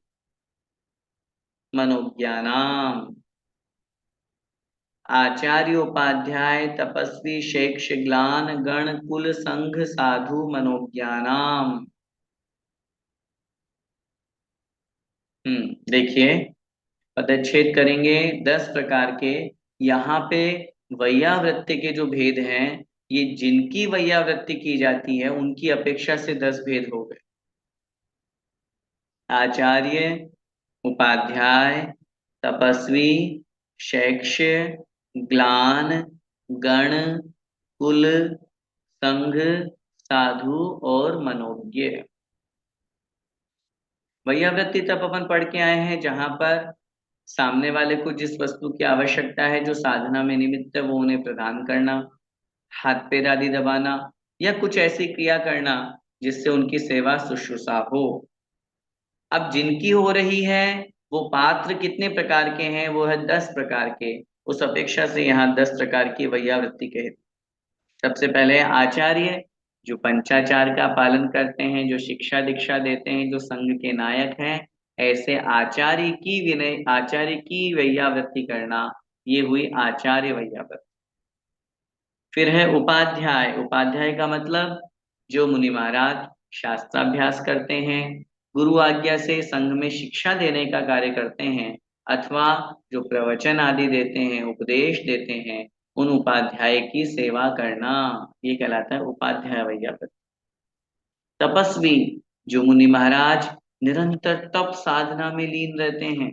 मनोज्ञानाम। आचार्य उपाध्याय तपस्वी शैक्षिग्लान गण कुल संघ साधु मनोज्ञानाम। देखिए, पदच्छेद करेंगे 10 प्रकार के। यहाँ पे वैयावृत्ति के जो भेद हैं, ये जिनकी वैयावृत्ति की जाती है उनकी अपेक्षा से 10 भेद हो गए। आचार्य, उपाध्याय, तपस्वी, शैक्ष्य, ग्लान, गण, कुल, संघ, साधु और मनोज्ञ। वैयावृत्ति तब अपन पढ़ के आए हैं जहां पर सामने वाले को जिस वस्तु की आवश्यकता है, जो साधना में निमित्त है, वो उन्हें प्रदान करना, हाथ पैर आदि दबाना, या कुछ ऐसी क्रिया करना जिससे उनकी सेवा शुश्रूषा हो। अब जिनकी हो रही है वो पात्र कितने प्रकार के हैं? वो है 10 प्रकार के। उस अपेक्षा से यहाँ 10 प्रकार की वैयावृत्ति कहे। सबसे पहले आचार्य, जो पंचाचार का पालन करते हैं, जो शिक्षा दीक्षा देते हैं, जो संघ के नायक हैं, ऐसे आचार्य की वैयावृत्ति करना, ये हुई आचार्य वैयावृत्ति। फिर है उपाध्याय। उपाध्याय का मतलब जो मुनि महाराज शास्त्राभ्यास करते हैं, गुरु आज्ञा से संघ में शिक्षा देने का कार्य करते हैं, अथवा जो प्रवचन आदि देते हैं, उपदेश देते हैं, उन उपाध्याय की सेवा करना, ये कहलाता है उपाध्याय वैयावृत्ति। तपस्वी, जो मुनि महाराज निरंतर तप साधना में लीन रहते हैं,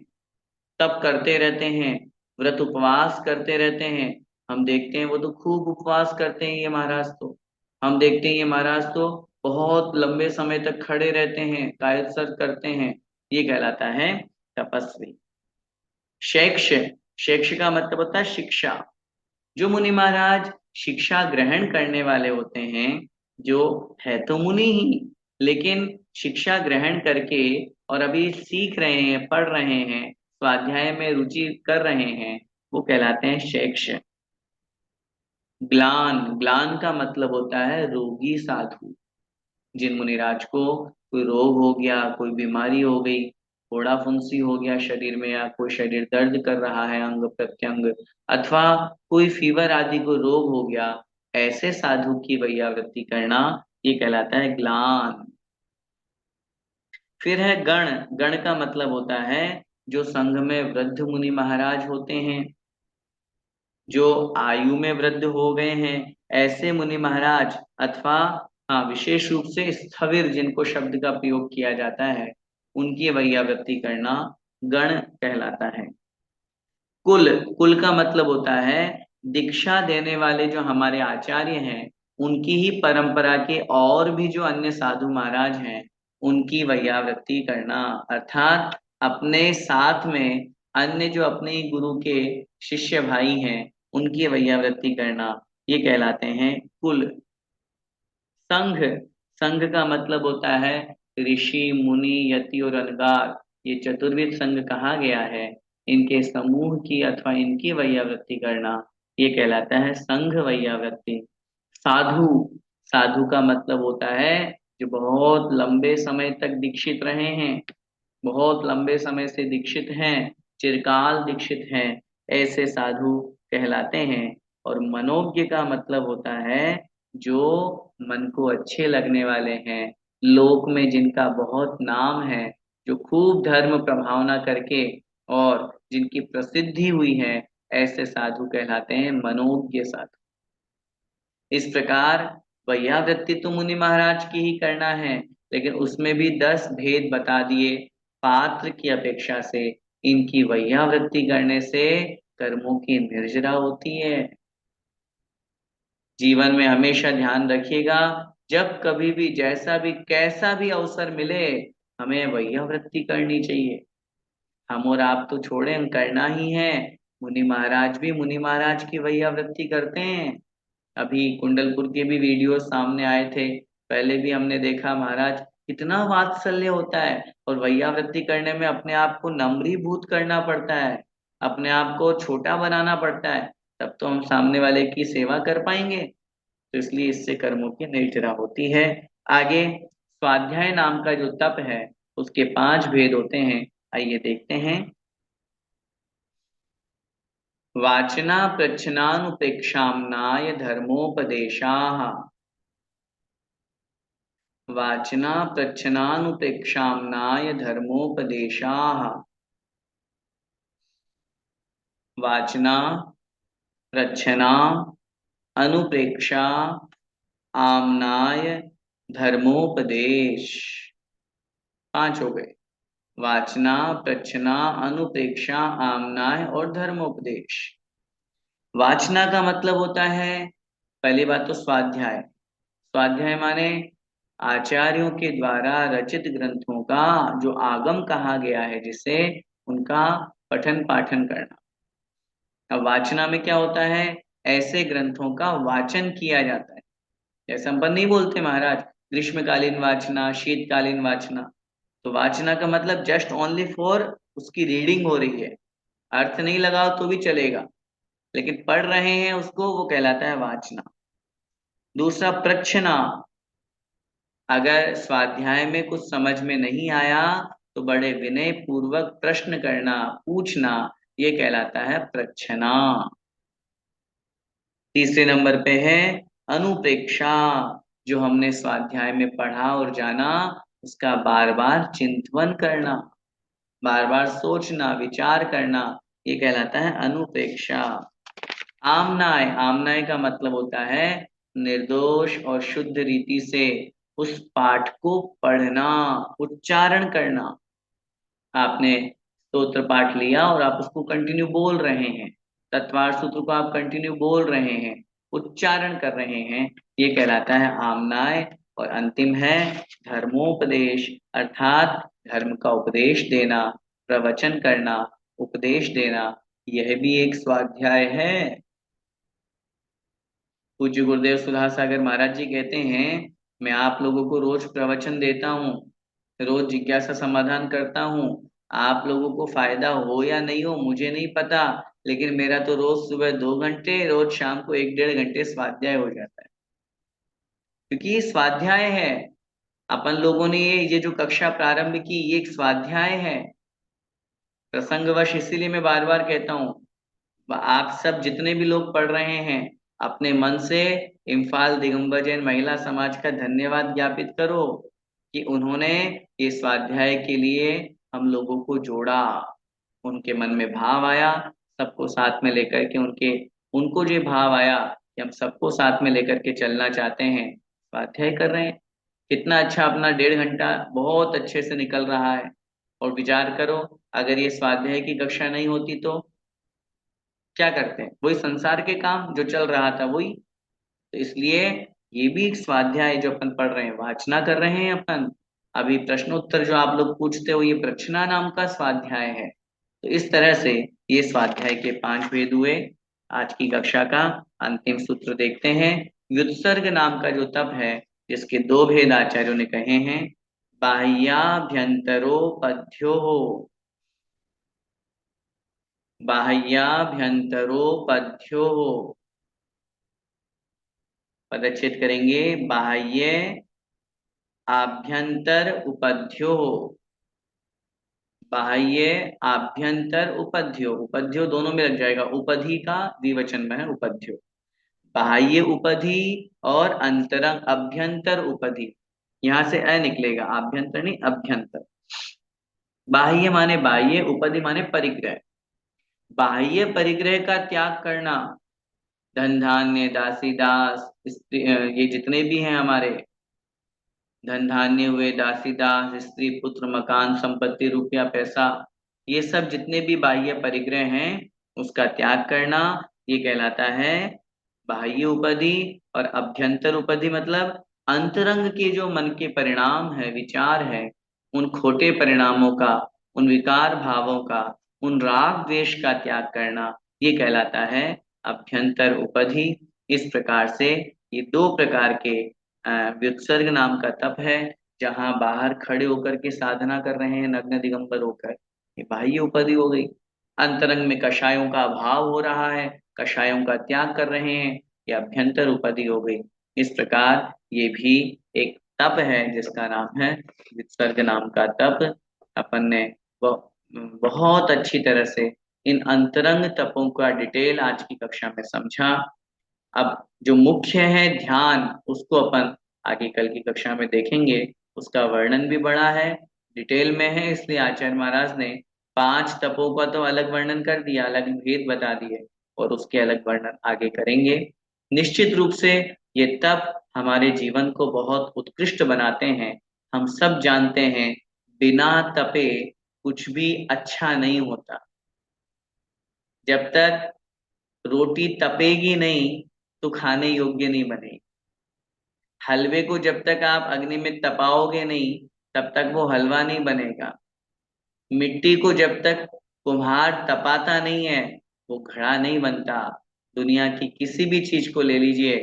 तप करते रहते हैं, व्रत उपवास करते रहते हैं। हम देखते हैं वो तो खूब उपवास करते हैं, ये महाराज तो हम देखते हैं ये महाराज तो बहुत लंबे समय तक खड़े रहते हैं, कायसर करते हैं, ये कहलाता है तपस्वी। शैक्ष्य, शैक्ष्य का मतलब होता है शिक्षा। जो मुनि महाराज शिक्षा ग्रहण करने वाले होते हैं, जो है तो मुनि ही, लेकिन शिक्षा ग्रहण करके और अभी सीख रहे हैं, पढ़ रहे हैं, स्वाध्याय में रुचि कर रहे हैं, वो कहलाते हैं शैक्ष्य। ग्लान, ग्लान का मतलब होता है रोगी साधु। जिन मुनिराज को कोई रोग हो गया, कोई बीमारी हो गई, फोड़ा फुंसी हो गया शरीर में, या कोई शरीर दर्द कर रहा है अंग प्रत्यंग, अथवा कोई फीवर आदि को रोग हो गया, ऐसे साधु की वैयावृत्ति करना, ये कहलाता है ग्लान। फिर है गण। गण का मतलब होता है जो संघ में वृद्ध मुनि महाराज होते हैं, जो आयु में वृद्ध हो गए हैं, ऐसे मुनि महाराज, अथवा हाँ विशेष रूप से स्थविर जिनको शब्द का प्रयोग किया जाता है, उनकी वैयावृत्ति करना गण कहलाता है। कुल, कुल का मतलब होता है दीक्षा देने वाले जो हमारे आचार्य हैं, उनकी ही परंपरा के और भी जो अन्य साधु महाराज हैं, उनकी वैयावृत्ति करना, अर्थात अपने साथ में अन्य जो अपने गुरु के शिष्य भाई हैं, उनकी वैयावृत्ति करना, ये कहलाते हैं कुल। संघ, संघ का मतलब होता है ऋषि मुनि यति और अनगार, ये चतुर्विध संघ कहा गया है, इनके समूह की अथवा इनकी वैयावृत्ति करना, ये कहलाता है संघ वैयावृत्ति। साधु, साधु का मतलब होता है जो बहुत लंबे समय तक दीक्षित रहे हैं, बहुत लंबे समय से दीक्षित हैं, चिरकाल दीक्षित हैं, ऐसे साधु कहलाते हैं। और मनोज्ञ का मतलब होता है जो मन को अच्छे लगने वाले हैं, लोक में जिनका बहुत नाम है, जो खूब धर्म प्रभावना करके और जिनकी प्रसिद्धि हुई है, ऐसे साधु कहलाते हैं मनोज्ञ साधु। इस प्रकार वैयावृत्ति तो मुनि महाराज की ही करना है, लेकिन उसमें भी 10 भेद बता दिए। पात्र की अपेक्षा से इनकी वैयावृत्ति करने से कर्मों की निर्जरा होती है। जीवन में हमेशा ध्यान रखिएगा, जब कभी भी जैसा भी कैसा भी अवसर मिले, हमें वैयावृत्ति करनी चाहिए। हम और आप तो छोड़े, हम करना ही है। मुनि महाराज भी मुनि महाराज की वैयावृत्ति करते हैं। अभी कुंडलपुर के भी वीडियो सामने आए थे, पहले भी हमने देखा महाराज कितना वात्सल्य होता है। और वैयावृत्ति करने में अपने आप को नम्रीभूत करना पड़ता है, अपने आप को छोटा बनाना पड़ता है, तब तो हम सामने वाले की सेवा कर पाएंगे। तो इसलिए इससे कर्मों की निर्जरा होती है। आगे स्वाध्याय नाम का जो तप है, उसके 5 भेद होते हैं। आइए देखते हैं। वाचना प्रच्छनानुपेक्षाम्नाय धर्मोपदेशाः। वाचना प्रच्छनानुपेक्षाम्नाय धर्मोपदेशाः। वाचना प्रच्छना अनुप्रेक्षा आमनाय धर्मोपदेश। 5 हो गए। वाचना प्रच्छना अनुप्रेक्षा आमनाय और धर्मोपदेश। वाचना का मतलब होता है, पहली बात तो स्वाध्याय। स्वाध्याय माने आचार्यों के द्वारा रचित ग्रंथों का जो आगम कहा गया है, जिसे उनका पठन पाठन करना। अब वाचना में क्या होता है, ऐसे ग्रंथों का वाचन किया जाता है। जैसे हम नहीं बोलते महाराज ग्रीष्मकालीन वाचना, शीतकालीन वाचना। तो वाचना का मतलब जस्ट ओनली फॉर उसकी रीडिंग हो रही है, अर्थ नहीं लगाओ तो भी चलेगा, लेकिन पढ़ रहे हैं उसको, वो कहलाता है वाचना। दूसरा प्रच्छना, अगर स्वाध्याय में कुछ समझ में नहीं आया तो बड़े विनय पूर्वक प्रश्न करना, पूछना, ये कहलाता है प्रच्छना। तीसरे नंबर पे है अनुप्रेक्षा, जो हमने स्वाध्याय में पढ़ा और जाना उसका बार बार चिंतन करना, बार बार सोचना, विचार करना, ये कहलाता है अनुप्रेक्षा। आमनाय, आमनाय का मतलब होता है निर्दोष और शुद्ध रीति से उस पाठ को पढ़ना, उच्चारण करना। आपने स्तोत्र पाठ लिया और आप उसको कंटिन्यू बोल रहे हैं, तत्वार सूत्र को आप कंटिन्यू बोल रहे हैं, उच्चारण कर रहे हैं, ये कहलाता है आमनाय। और अंतिम है धर्मोपदेश, अर्थात धर्म का उपदेश देना, प्रवचन करना, उपदेश देना, यह भी एक स्वाध्याय है। पूज्य गुरुदेव सुधा सागर महाराज जी कहते हैं, मैं आप लोगों को रोज प्रवचन देता हूँ, रोज जिज्ञासा समाधान करता हूँ। आप लोगों को फायदा हो या नहीं हो मुझे नहीं पता, लेकिन मेरा तो रोज सुबह 2 घंटे, रोज शाम को 1 डेढ़ घंटे स्वाध्याय हो जाता है। क्योंकि ये स्वाध्याय है। अपन लोगों ने ये जो कक्षा प्रारंभ की, ये एक स्वाध्याय है। प्रसंगवश इसीलिए मैं बार बार कहता हूँ, आप सब जितने भी लोग पढ़ रहे हैं, अपने मन से इम्फाल दिगंबर जैन महिला समाज का धन्यवाद ज्ञापित करो कि उन्होंने ये स्वाध्याय के लिए हम लोगों को जोड़ा। उनके मन में भाव आया, सबको साथ में लेकर के, उनको जो भाव आया कि हम सबको साथ में लेकर के चलना चाहते हैं, स्वाध्याय कर रहे हैं। कितना अच्छा, अपना 1.5 घंटा बहुत अच्छे से निकल रहा है। और विचार करो, अगर ये स्वाध्याय की कक्षा नहीं होती तो क्या करते हैं, वही संसार के काम जो चल रहा था वही। तो इसलिए ये भी एक स्वाध्याय जो अपन पढ़ रहे हैं, वाचना कर रहे हैं अपन। अभी प्रश्नोत्तर जो आप लोग पूछते हो, ये प्रश्ना नाम का स्वाध्याय है। तो इस तरह से ये स्वाध्याय के 5 भेद हुए। आज की कक्षा का अंतिम सूत्र देखते हैं। व्युत्सर्ग नाम का जो तप है, जिसके 2 भेद आचार्यों ने कहे हैं। बाह्याभ्यंतरो पद्यो, बाह्याभ्यंतरोपध्यो, पदच्छेद करेंगे, बाह्य आभ्यंतर उपध्यो, बाह्य आभ्यंतर उपध्यो, उपध्यो दोनों में लग जाएगा, उपधि का द्विवचन में है उपध्यो। बाह्य उपधि और अंतरंग अभ्यंतर उपधि, यहां से अ निकलेगा, आभ्यंतर नहीं अभ्यंतर। बाह्य माने बाह्य, उपधि माने परिग्रह। बाह्य परिग्रह का त्याग करना, धन धान्य दासी दास ये जितने भी हैं हमारे, धन धान्य हुए, दासी दास, स्त्री पुत्र, मकान संपत्ति, रुपया पैसा, ये सब जितने भी बाह्य परिग्रह हैं उसका त्याग करना, ये कहलाता है बाह्य उपाधि। और अभ्यंतर उपाधि मतलब अंतरंग के जो मन के परिणाम है, विचार है, उन खोटे परिणामों का, उन विकार भावों का, उन राग द्वेष का त्याग करना, ये कहलाता है अभ्यंतर उपाधि। इस प्रकार से ये दो प्रकार के व्युत्सर्ग नाम का तप है, जहां बाहर खड़े होकर के साधना कर रहे हैं नग्न दिगंबर होकर, ये बाह्य उपाधि हो गई। अंतरंग में कषायों का अभाव हो रहा है, कषायों का त्याग कर रहे हैं, ये अभ्यंतर उपाधि हो गई। इस प्रकार ये भी एक तप है जिसका नाम है व्युत्सर्ग नाम का तप। अपन ने बहुत अच्छी तरह से इन अंतरंग तपों का डिटेल आज की कक्षा में समझा। अब जो मुख्य है ध्यान, उसको अपन आगे कल की कक्षा में देखेंगे। उसका वर्णन भी बड़ा है, डिटेल में है, इसलिए आचार्य महाराज ने 5 तपों का तो अलग वर्णन कर दिया, अलग भेद बता दिए, और उसके अलग वर्णन आगे करेंगे। निश्चित रूप से ये तप हमारे जीवन को बहुत उत्कृष्ट बनाते हैं। हम सब जानते हैं बिना तपे कुछ भी अच्छा नहीं होता। जब तक रोटी तपेगी नहीं तो खाने योग्य नहीं बनेगी। हलवे को जब तक आप अग्नि में तपाओगे नहीं तब तक वो हलवा नहीं बनेगा। मिट्टी को जब तक कुम्हार तपाता नहीं है वो घड़ा नहीं बनता। दुनिया की किसी भी चीज को ले लीजिए,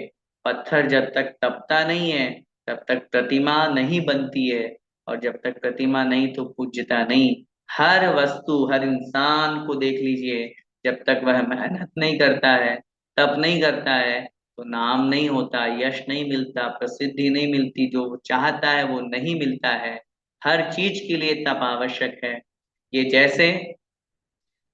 पत्थर जब तक तपता नहीं है तब तक प्रतिमा नहीं बनती है, और जब तक प्रतिमा नहीं तो पूज्यता नहीं। हर वस्तु, हर इंसान को देख लीजिए, जब तक वह मेहनत नहीं करता है, तप नहीं करता है, तो नाम नहीं होता, यश नहीं मिलता, प्रसिद्धि नहीं मिलती, जो वो चाहता है वो नहीं मिलता है। हर चीज के लिए तप आवश्यक है। ये जैसे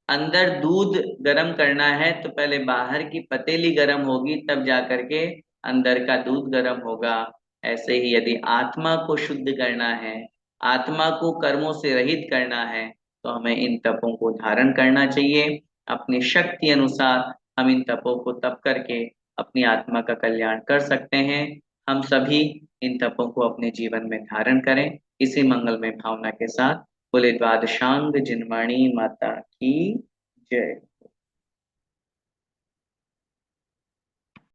अंदर दूध गर्म करना है तो पहले बाहर की पतीली गर्म होगी तब जा करके अंदर का दूध गर्म होगा। ऐसे ही यदि आत्मा को शुद्ध करना है, आत्मा को कर्मों से रहित करना है, तो हमें इन तपों को धारण करना चाहिए। अपनी शक्ति अनुसार हम इन तपों को तप करके अपनी आत्मा का कल्याण कर सकते हैं। हम सभी इन तपों को अपने जीवन में धारण करें। इसी मंगलमय भावना के साथ बोले द्वादशांग जिनवाणी माता की जय।